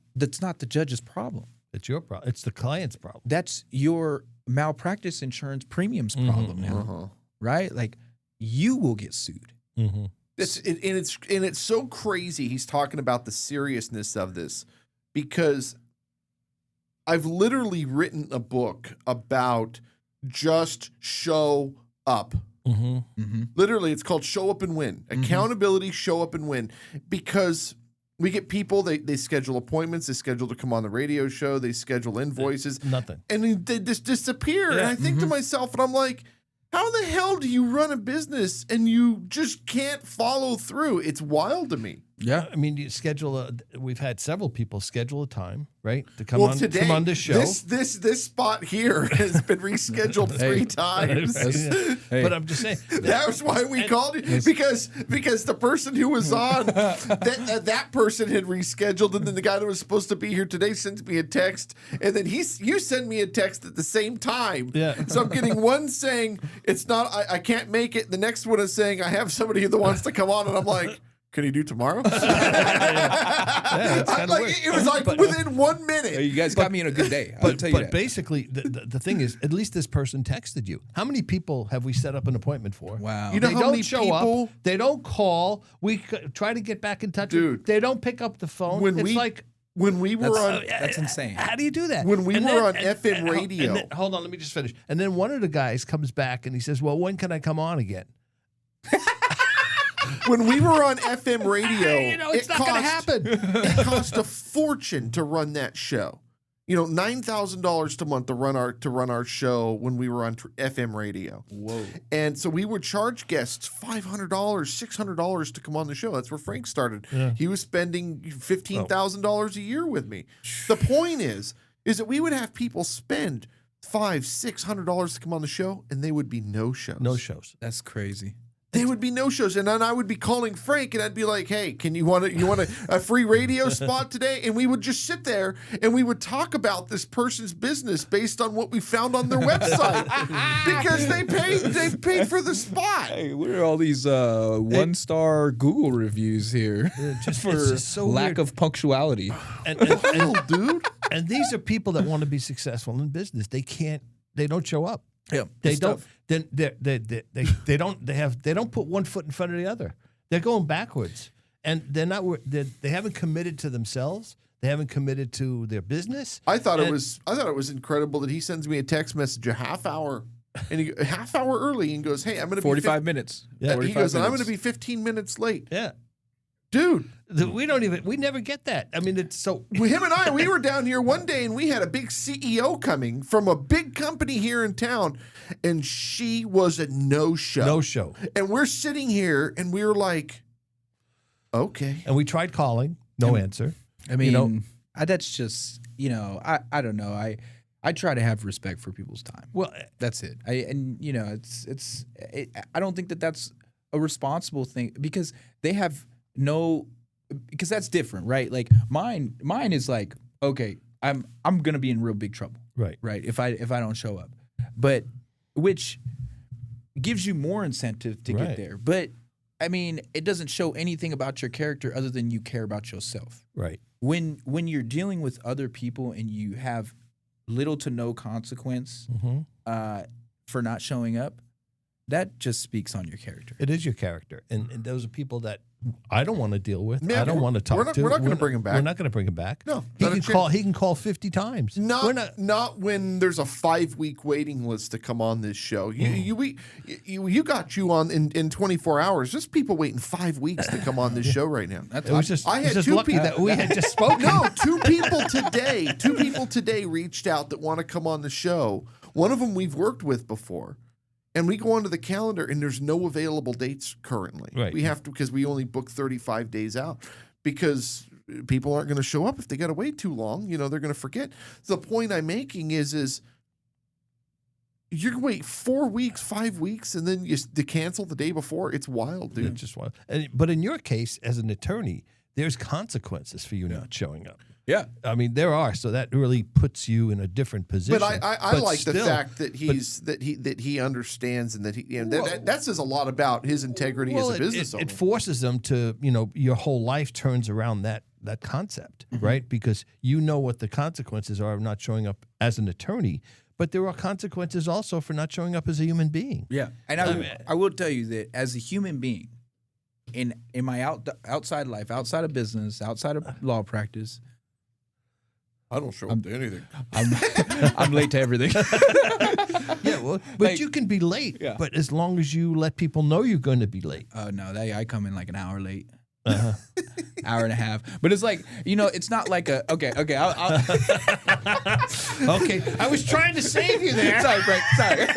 the judge's problem. It's your problem. It's the client's problem. That's your malpractice insurance premiums problem now, right? Like, you will get sued. It's so crazy. He's talking about the seriousness of this, because I've literally written a book about just show up. Literally, it's called Show Up and Win. Accountability, show up and win. Because we get people, they schedule appointments, they schedule to come on the radio show, they schedule invoices. Nothing. And they just disappear. And I think to myself, and I'm like, how the hell do you run a business and you just can't follow through? It's wild to me. Yeah. I mean, you schedule we've had several people schedule a time, right, to come Well, on today, come on this show. this spot here has been rescheduled 3 times. Hey. But I'm just saying That's why we called you, because the person who was on that person had rescheduled, and then the guy that was supposed to be here today sends me a text, and then you send me a text at the same time. Yeah. So I'm getting one saying it's not I can't make it. The next one is saying I have somebody that wants to come on, and I'm like, can you do tomorrow? that's kinda weird. It was like within 1 minute. Hey, you guys got me in a good day. I'll tell you But that. basically, the thing is, at least this person texted you. How many people have we set up an appointment for? Wow. You know They how don't many show people- up. They don't call. We try to get back in touch. Dude. They don't pick up the phone. When it's we like, when we were on That's insane. how do you do that? When we And were on and- FM and- radio. and then- hold on, let me just finish. And then one of the guys comes back and he says, "Well, when can I come on again?" when we were on FM radio, You know, it's not going to happen. It cost a fortune to run that show. $9,000 a month to run our show when we were on FM radio. Whoa. And so we would charge guests $500, $600 to come on the show. That's where Frank started. Yeah. He was spending $15,000 a year with me. The point is that we would have people spend $500-$600 to come on the show, and they would be no shows. No shows. That's crazy. They would be no shows, and then I would be calling Frank, and I'd be like, "Hey, can you want a free radio spot today?" And we would just sit there and we would talk about this person's business based on what we found on their website because they paid for the spot. Hey, what are all these 1-star Google reviews here It's for just so lack weird. of punctuality? Dude. And these are people that want to be successful in business. They don't show up. Yeah, They don't. Then they don't put one foot in front of the other. They're going backwards, and they haven't committed to themselves. They haven't committed to their business. I thought it was incredible that he sends me a text message a half hour early and goes, "Hey, I'm going to be 45 minutes. Yeah. He goes, "I'm going to minutes. be 15 minutes late." Yeah, Dude, we never get that. I mean, it's so. him and I, we were down here one day and we had a big CEO coming from a big company here in town, and she was a no-show. No show. And we're sitting here and we were like, okay. And we tried calling, no answer. I mean, You know- that's just, I don't know. I try to have respect for people's time. Well, That's it. I don't think that that's a responsible thing because they have because that's different, right? Like mine is like, okay, I'm gonna be in real big trouble, right. if I don't show up, but which gives you more incentive to Right. get there. But I mean, it doesn't show anything about your character other than you care about yourself. Right. When you're dealing with other people and you have little to no consequence for not showing up, that just speaks on your character. It is your character, and those are people that I don't want to deal with. Yeah, I don't want to talk to. we're not gonna bring him back. We're not going to bring him back. No, he not a can chance. call. He can call 50 times. Not when there's a 5-week waiting list to come on this show. You got you on in 24 hours. There's people waiting 5 weeks to come on this show right now. It was just. I it's had just 2 lucky people that we had just spoken. No, 2 people today. 2 people today reached out that want to come on the show. One of them we've worked with before. And we go onto the calendar and there's no available dates currently. Right. We have to, because we only book 35 days out because people aren't going to show up if they got to wait too long. They're going to forget. The point I'm making is you're going to wait 4 weeks, 5 weeks, and then to cancel the day before. It's wild, dude. It's just wild. But in your case, as an attorney, there's consequences for you not showing up. Yeah. I mean, there are. So that really puts you in a different position. But I like the still, fact that he understands and that that says a lot about his integrity as a business owner. It forces them to, your whole life turns around that concept, right? Because you know what the consequences are of not showing up as an attorney, but there are consequences also for not showing up as a human being. Yeah. And I will tell you that as a human being, in my outside life, outside of business, outside of law practice, I don't show up to anything. I'm late to everything. Yeah, well, but you can be late. Yeah. But as long as you let people know you're going to be late. Oh no, I come in like an hour late. Hour and a half. But it's like, it's not like a okay. I'll Okay, I was trying to save you there. Sorry, Frank. Sorry.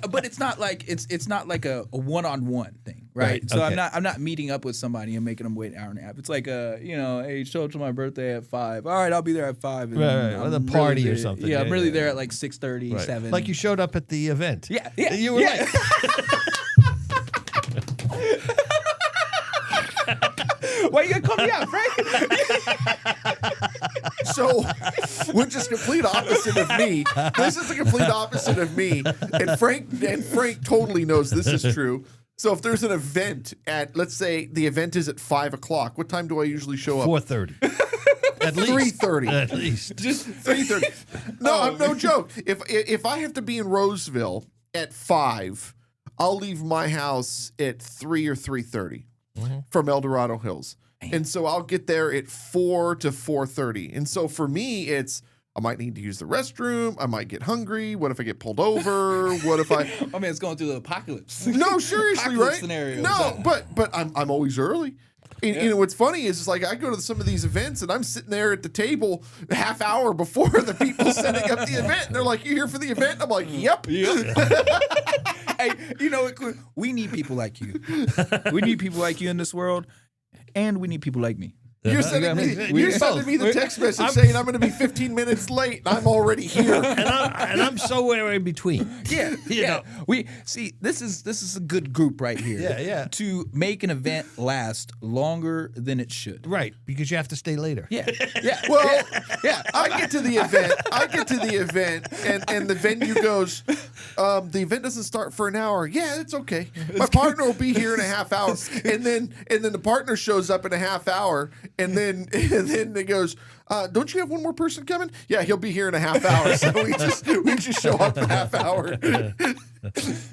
But it's not like a one-on-one thing. Right, So okay. I'm not meeting up with somebody and making them wait an hour and a half. It's like hey, show up to my birthday at 5. All right, I'll be there at 5. And Right. Or the I'm party really or there- something. Yeah, I'm really there yeah. at like 6:30, Right. 7. Like you showed up at the event. Yeah. You were late. Why you gonna call me out, Frank? So, which is complete opposite of me. This is the complete opposite of me. And Frank totally knows this is true. So if there's an event at, let's say the event is at 5 o'clock, what time do I usually show up? 4:30. At least 3:30. At least. Just 3:30. No, I'm no joke. If I have to be in Roseville at 5, I'll leave my house at 3 or 3:30 from El Dorado Hills. And so I'll get there at 4 to 4:30. And so for me, it's I might need to use the restroom. I might get hungry. What if I get pulled over? What if I? I mean, it's going through the apocalypse. No, seriously, Apocalypse right? scenario. No, but I'm always early. And, you know what's funny is like I go to some of these events and I'm sitting there at the table a half hour before the people setting up the event. And they're like, "You here for the event?" I'm like, "Yep." Hey, you know what? Quinn? We need people like you. We need people like you in this world, and we need people like me. You're sending me the text message saying I'm going to be 15 minutes late and I'm already here. and I'm somewhere in between. Yeah, You know. We see this is a good group right here. Yeah. To make an event last longer than it should. Right, because you have to stay later. Yeah. Yeah. Well, yeah. I get to the event and the venue goes, the event doesn't start for an hour. Yeah, it's okay. My partner will be here in a half hour. And then the partner shows up in a half hour and then it goes, don't you have one more person coming? Yeah, he'll be here in a half hour. So we just show up a half hour.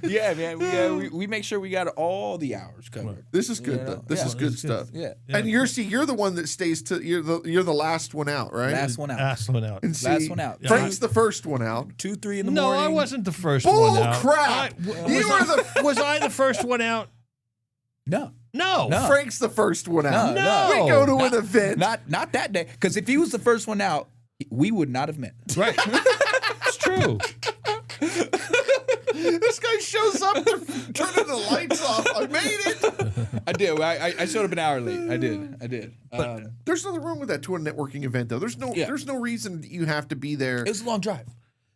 Yeah, man. We make sure we got all the hours covered. This is good though. This is good stuff. Yeah. And you're the one that stays to you're the last one out, right? Last one out. Last one out. And Last one out. Frank's the first one out. 2, 3 in the No, morning. I wasn't the first Bull one out. crap! Was I the first one out? No. No. Frank's the first one out. No. We go to an event. Not that day. Because if he was the first one out, we would not have met. Right. It's true. This guy shows up turning the lights off. I made it. I did. I showed up an hour late. I did. There's nothing wrong with that to a networking event though. There's no reason that you have to be there. It was a long drive.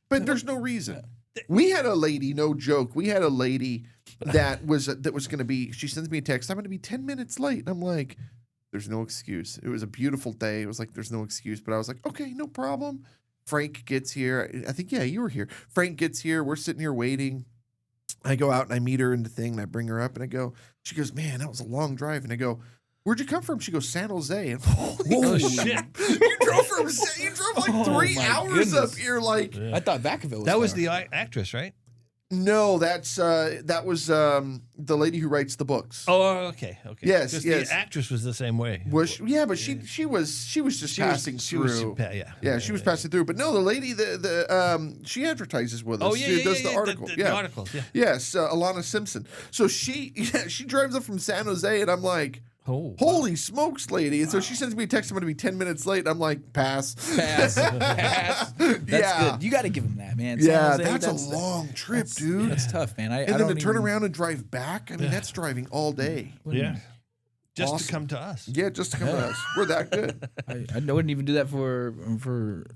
But there's no reason. We had a lady, no joke. We had a lady that was going to be. She sends me a text. I'm going to be 10 minutes late. And I'm like, there's no excuse. It was a beautiful day. It was like there's no excuse. But I was like, okay, no problem. Frank gets here. I think you were here. Frank gets here. We're sitting here waiting. I go out and I meet her in the thing and I bring her up and I go. She goes, man, that was a long drive. And I go, where'd you come from? She goes, San Jose. And Oh, shit. You drove like 3 hours goodness. up here. Like, I thought Vacaville was That was far. the actress, right? no, that was the lady who writes the books. Oh, okay. Yes, 'Cause yes. The actress was the same way. Was she, yeah, but she was just passing through. Yeah. She was passing through. But no, the lady she advertises with us. Oh, yeah, She yeah, does yeah, the article. the articles, yeah. Yes, Alana Simpson. So she drives up from San Jose, and I'm like, Oh, holy smokes, lady! And so she sends me a text. I'm going to be 10 minutes late. I'm like, pass. Pass. That's good. You got to give him that, man. San Yeah, Jose, that's a long trip, dude. That's tough, man. And then to turn around and drive back, I mean, that's driving all day. yeah. Just Awesome. to come to us. Yeah, just to come to us. We're that good. I wouldn't even do that for.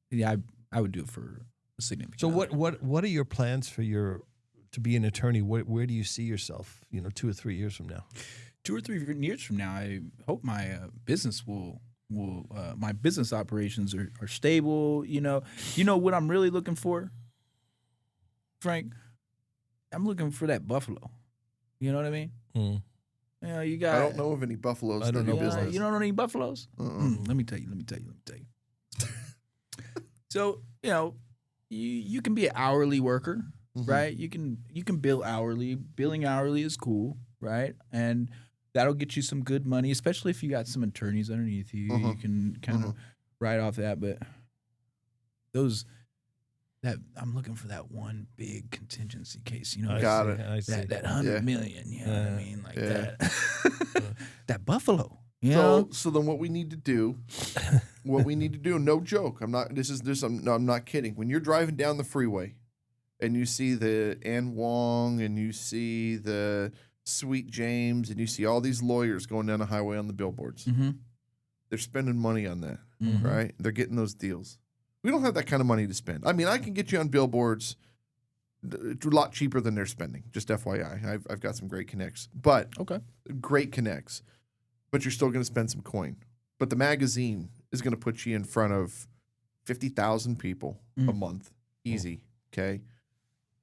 Yeah, I would do it for a significant. So other. what are your plans for to be an attorney? Where do you see yourself? 2 or 3 years from now? 2 or 3 years from now, I hope my business will my business operations are stable. You know what I'm really looking for, Frank. I'm looking for that buffalo. You know what I mean? Mm. You know, you got. I don't know of any buffaloes. I don't that do know. business. You don't know any buffaloes? Uh-uh. Let me tell you. So you can be an hourly worker, Mhm. right? You can bill hourly. Billing hourly is cool, right? And that'll get you some good money, especially if you got some attorneys underneath you. Uh-huh. You can kind of write off that, but I'm looking for that one big contingency case. You know, Got it. I see. that 100 Yeah. million. You know what I mean? Like Yeah. that. That buffalo. You know? So then what we need to do, no joke. I'm not kidding. When you're driving down the freeway and you see the An Wong and you see the Sweet James, and you see all these lawyers going down the highway on the billboards. Mm-hmm. They're spending money on that, Mhm. right? They're getting those deals. We don't have that kind of money to spend. I mean, I can get you on billboards a lot cheaper than they're spending. Just FYI, I've got some great connects, but Okay. great connects. But you're still going to spend some coin. But the magazine is going to put you in front of 50,000 people a month, easy. Okay,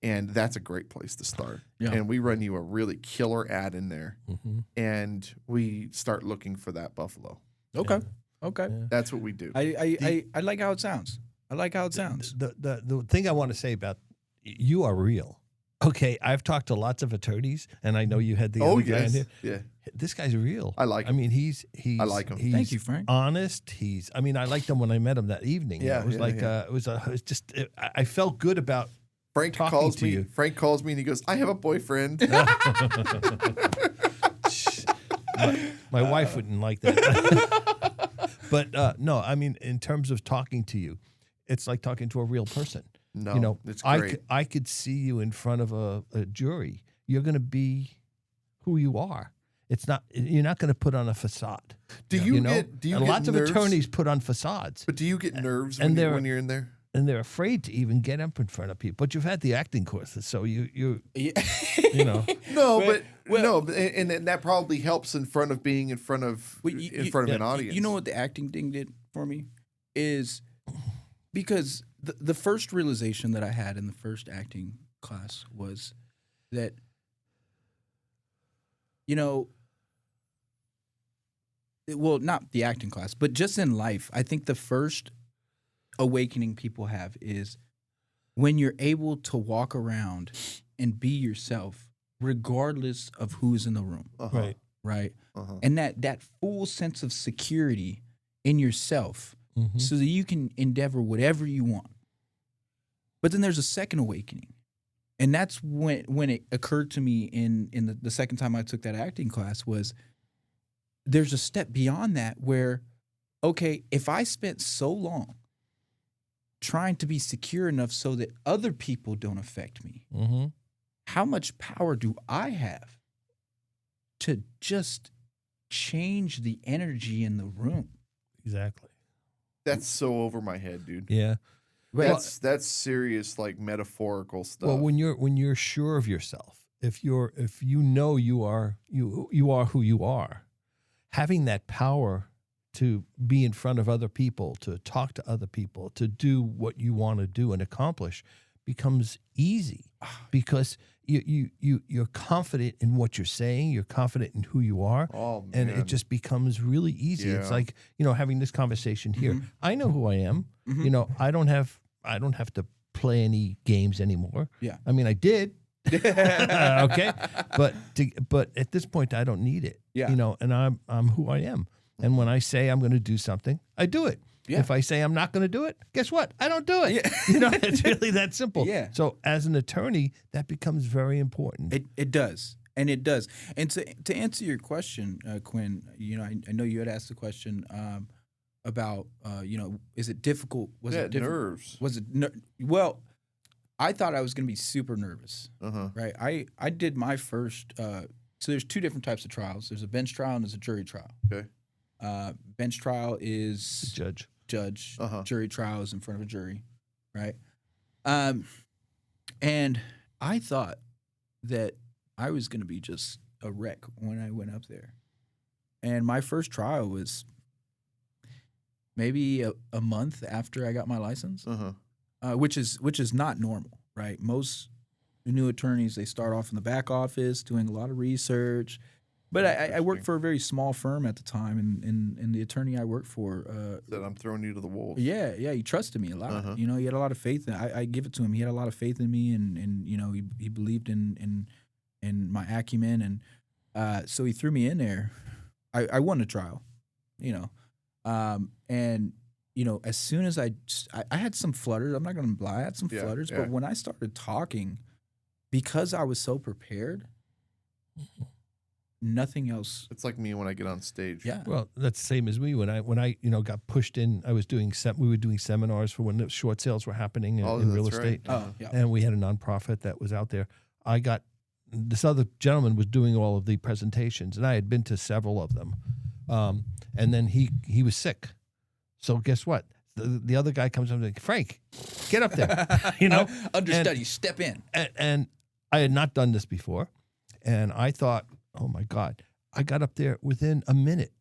and that's a great place to start. Yeah. And we run you a really killer ad in there, Mm-hmm. and we start looking for that buffalo. Okay. Okay. Yeah. That's what we do. I like how it sounds. I like how it sounds. The thing I want to say about you are real. Okay, I've talked to lots of attorneys, and I know you had the other guy in here. yeah. This guy's real. I like I him. mean, he's I like him. He's Thank you, Frank. honest. I liked him when I met him that evening. Yeah, it was yeah, it was just I felt good about. Frank talking calls to me. you. Frank calls me and he goes, "I have a boyfriend." My wife wouldn't like that. But no, I mean, in terms of talking to you, it's like talking to a real person. No, You know, it's great. I could see you in front of a jury. You're going to be who you are. It's not. You're not going to put on a facade. Do you get And lots of nerves? attorneys put on facades, But do you get nerves And when you're in there? and they're afraid to even get up in front of people. But you've had the acting courses, so you Yeah. you know. No, But- and that probably helps in front of being in front of Well, an audience. You know what the acting thing did for me is because the first realization that I had in the first acting class was that, well, not the acting class, but just in life, I think the first awakening people have is when you're able to walk around and be yourself, regardless of who's in the room, Right. right? Uh-huh. And that full sense of security in yourself Mhm. so that you can endeavor whatever you want. But then there's a second awakening. And that's when it occurred to me in the second time I took that acting class was there's a step beyond that where, okay, if I spent so long trying to be secure enough so that other people don't affect me, Mhm. how much power do I have to just change the energy in the room? Exactly. That's so over my head, dude. Yeah. That's serious, like metaphorical stuff. Well, when you're sure of yourself, if you know you are who you are, having that power to be in front of other people, to talk to other people, to do what you want to do and accomplish becomes easy because you're confident in what you're saying, you're confident in who you are. Oh, And man. it just becomes really easy. It's Yeah. like, having this conversation here. Mhm. I know who I am. Mhm. I don't have to play any games anymore. Yeah. I mean, I did. Okay. But at this point I don't need it. Yeah. And I'm who I am. And when I say I'm going to do something, I do it. Yeah. If I say I'm not going to do it, guess what? I don't do it. Yeah. It's really that simple. Yeah. So as an attorney, that becomes very important. It does. And it does. And to answer your question, Quinn, I know you had asked the question about, is it difficult? Was Yeah, it difficult? nerves. Was it well? I thought I was going to be super nervous. Uh-huh. Right. I did my first. So there's two different types of trials. There's a bench trial and there's a jury trial. Okay. Bench trial is Judge. judge. Jury trial is in front of a jury, right? And I thought that I was going to be just a wreck when I went up there. And my first trial was maybe a month after I got my license, Uh-huh. which is not normal, right? Most new attorneys, they start off in the back office doing a lot of research. But I worked for a very small firm at the time, and the attorney I worked for, That I'm throwing you to the wolves. yeah, he trusted me a lot. Uh-huh. He had a lot of faith. I give it to him. He had a lot of faith in me, and he believed in my acumen, and so he threw me in there. I won the trial, and as soon as I had some flutters. I'm not going to lie, I had some Yeah, flutters, yeah. but when I started talking, because I was so prepared, nothing else. It's like me when I get on stage. Yeah. Well, that's the same as me when I got pushed in. I was doing we were doing seminars for when the short sales were happening in real that's right. estate, Oh, yeah. and we had a nonprofit that was out there. I got this other gentleman was doing all of the presentations, and I had been to several of them. And then he was sick. So guess what? The other guy comes up and like, Frank, get up there. Understudy, step in. And I had not done this before. And I thought, oh my God, I got up there within a minute.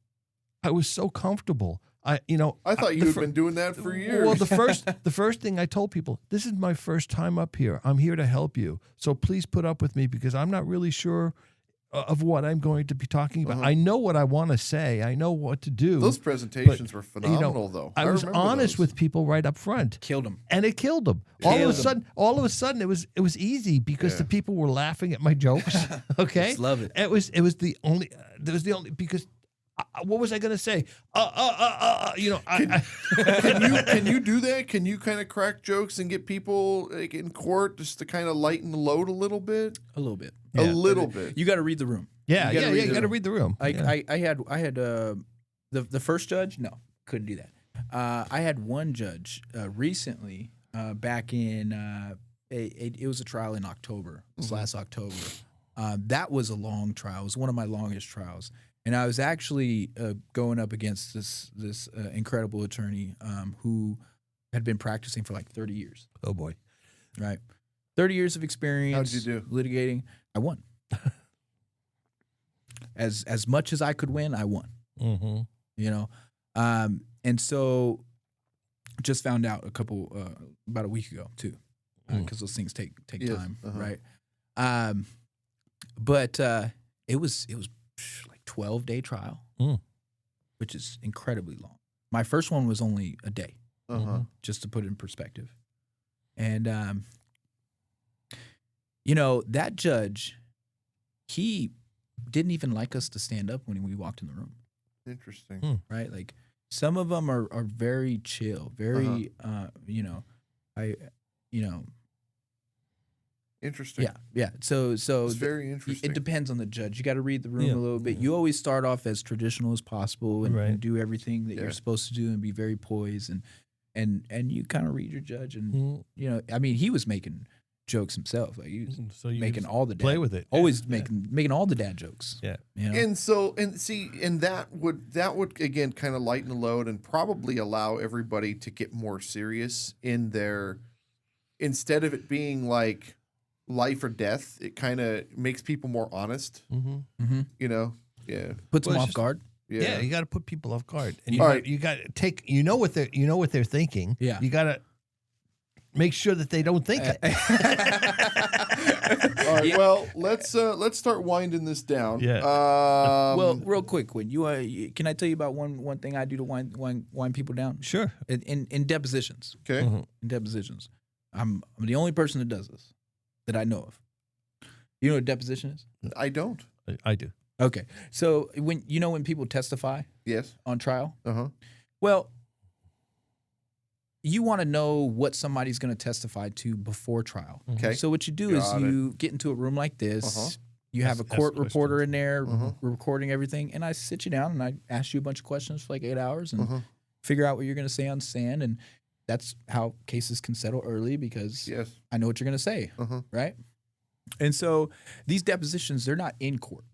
I was so comfortable. I thought you had been doing that for years. Well, the first thing I told people, this is my first time up here. I'm here to help you. So please put up with me because I'm not really sure of what I'm going to be talking about. I know what I want to say. I know what to do. Those presentations were phenomenal, though. I was honest with people right up front. Killed them. And it killed them. All of a sudden, it was easy because the people were laughing at my jokes. Okay, Just love it. It was the only because. What was I going to say? Can you do that? Can you kind of crack jokes and get people like in court just to kind of lighten the load a little bit? A little bit. A little bit. You got to read the room. Yeah, you got to read the room. I had the first judge. No, couldn't do that. I had one judge recently back in it was a trial in October. This last October. That was a long trial. It was one of my longest trials. And I was actually going up against this incredible attorney who had been practicing for like 30 years. Oh boy, right? 30 years of experience. How'd you do? Litigating. I won. As much as I could win, I won. Mm-hmm. And so just found out about a week ago too, because those things take time, right? But it was like 12-day trial, which is incredibly long. My first one was only a day, just to put it in perspective. And, that judge, he didn't even like us to stand up when we walked in the room. Interesting. Right? Like some of them are very chill, very, Interesting. Yeah. So it's very interesting. It depends on the judge. You got to read the room a little bit. You always start off as traditional as possible and do everything that you're supposed to do and be very poised and you kind of read your judge and he was making jokes himself. Like he was making all the play with it. Always making all the dad jokes. Yeah. And that would again kind of lighten the load and probably allow everybody to get more serious in their, instead of it being like life or death, it kind of makes people more honest. Puts them off guard. Yeah, you got to put people off guard, and you got to take. What they're thinking. Yeah, you got to make sure that they don't think it. All right. Well, let's start winding this down. Yeah. Well, real quick, Quinn, can I tell you about one thing I do to wind people down? Sure. In depositions. Okay. In depositions, I'm the only person that does this that I know of. You know what a deposition is? I don't. I do. Okay. So when people testify on trial? Well, you want to know what somebody's going to testify to before trial. Okay. So what you do is you get into a room like this. You have a court reporter in there recording everything, and I sit you down and I ask you a bunch of questions for like 8 hours and figure out what you're going to say on stand. And that's how cases can settle early because I know what you're going to say, right? And so these depositions, they're not in court.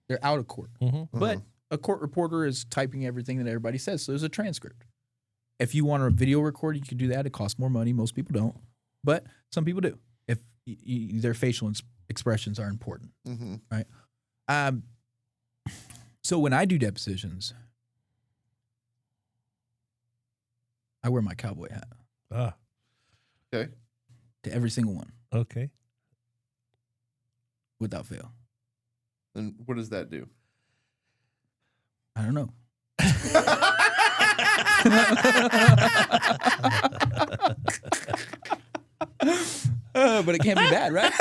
They're out of court. But a court reporter is typing everything that everybody says, so there's a transcript. If you want a video record, you can do that. It costs more money. Most people don't, but some people do if their facial expressions are important, right? So when I do depositions, I wear my cowboy hat. Okay. To every single one. Okay. Without fail. And what does that do? I don't know. But it can't be bad, right?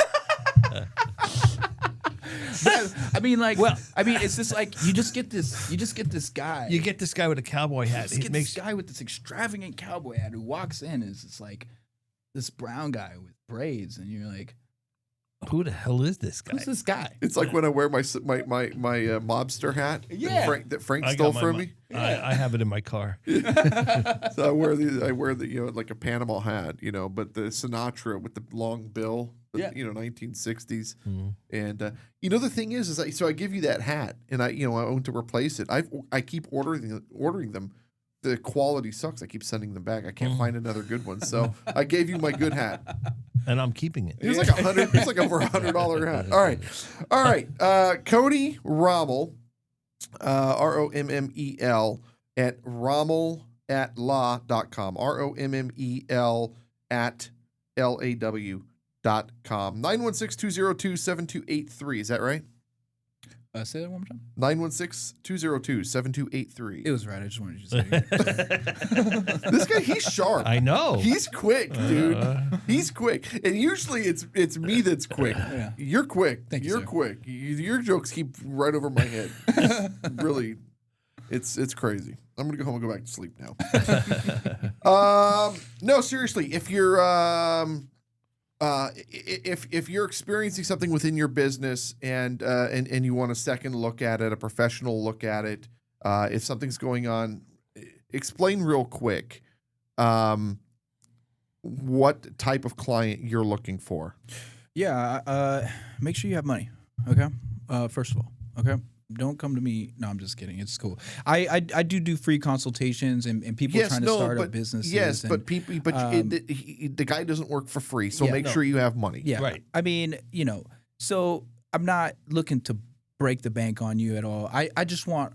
It's just like you just get this guy. You get this guy with a cowboy hat. This guy with this extravagant cowboy hat who walks in and is just like this brown guy with braids, and you're like, Who the hell is this guy? Who's this guy? It's like when I wear my mobster hat Yeah. that Frank I stole got from me. I have it in my car. So I wear the like a Panama hat, but the Sinatra with the long bill, Yeah. 1960s. Mm-hmm. And the thing is so I give you that hat, and I want to replace it. I keep ordering them. The quality sucks. I keep sending them back. I can't find another good one. So I gave you my good hat. And I'm keeping it. It was like $100. It's like over $100 hat. All right. Cody Rommel, Rommel at rommel@law.com. ROMMEL at LAW.com. 916-202-7283. Is that right? Say that one more time. 916-202-7283. It was right. I just wanted you to say it. This guy, he's sharp. I know. He's quick, dude. He's quick. And usually it's me that's quick. Yeah. You're quick. Thank you, You're sir. quick. Your jokes keep right over my head. Really, it's crazy. I'm gonna go home and go back to sleep now. No, seriously, if you're if you're experiencing something within your business and you want a second look at it, a professional look at it, if something's going on, explain real quick what type of client you're looking for. Yeah. Make sure you have money. Okay. First of all. Okay. Don't come to me. No, I'm just kidding. It's cool. I do free consultations and people trying to start up businesses. Yes, and, but the guy doesn't work for free, so make sure you have money. Yeah. Right. I mean, so I'm not looking to break the bank on you at all. I just want,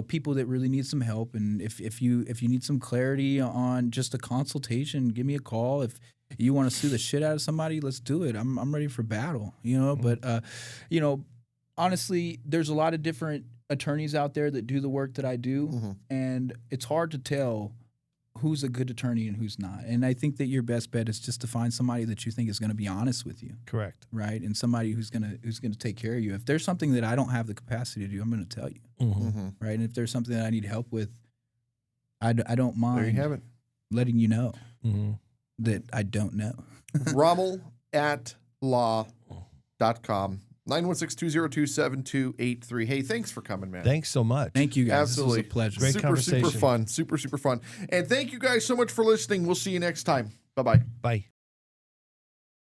people that really need some help. And if you need some clarity on just a consultation, give me a call. If you want to sue the shit out of somebody, let's do it. I'm ready for battle, but honestly, there's a lot of different attorneys out there that do the work that I do, and it's hard to tell who's a good attorney and who's not. And I think that your best bet is just to find somebody that you think is going to be honest with you. Correct. Right? And somebody who's going to take care of you. If there's something that I don't have the capacity to do, I'm going to tell you. Right? And if there's something that I need help with, I don't mind There you have it. letting you know that I don't know. Rommel@law.com. 916-202-7283. Hey, thanks for coming, man. Thanks so much. Thank you, guys. Absolutely. This was a pleasure. Great super conversation. fun. Super fun. And thank you guys so much for listening. We'll see you next time. Bye-bye. Bye.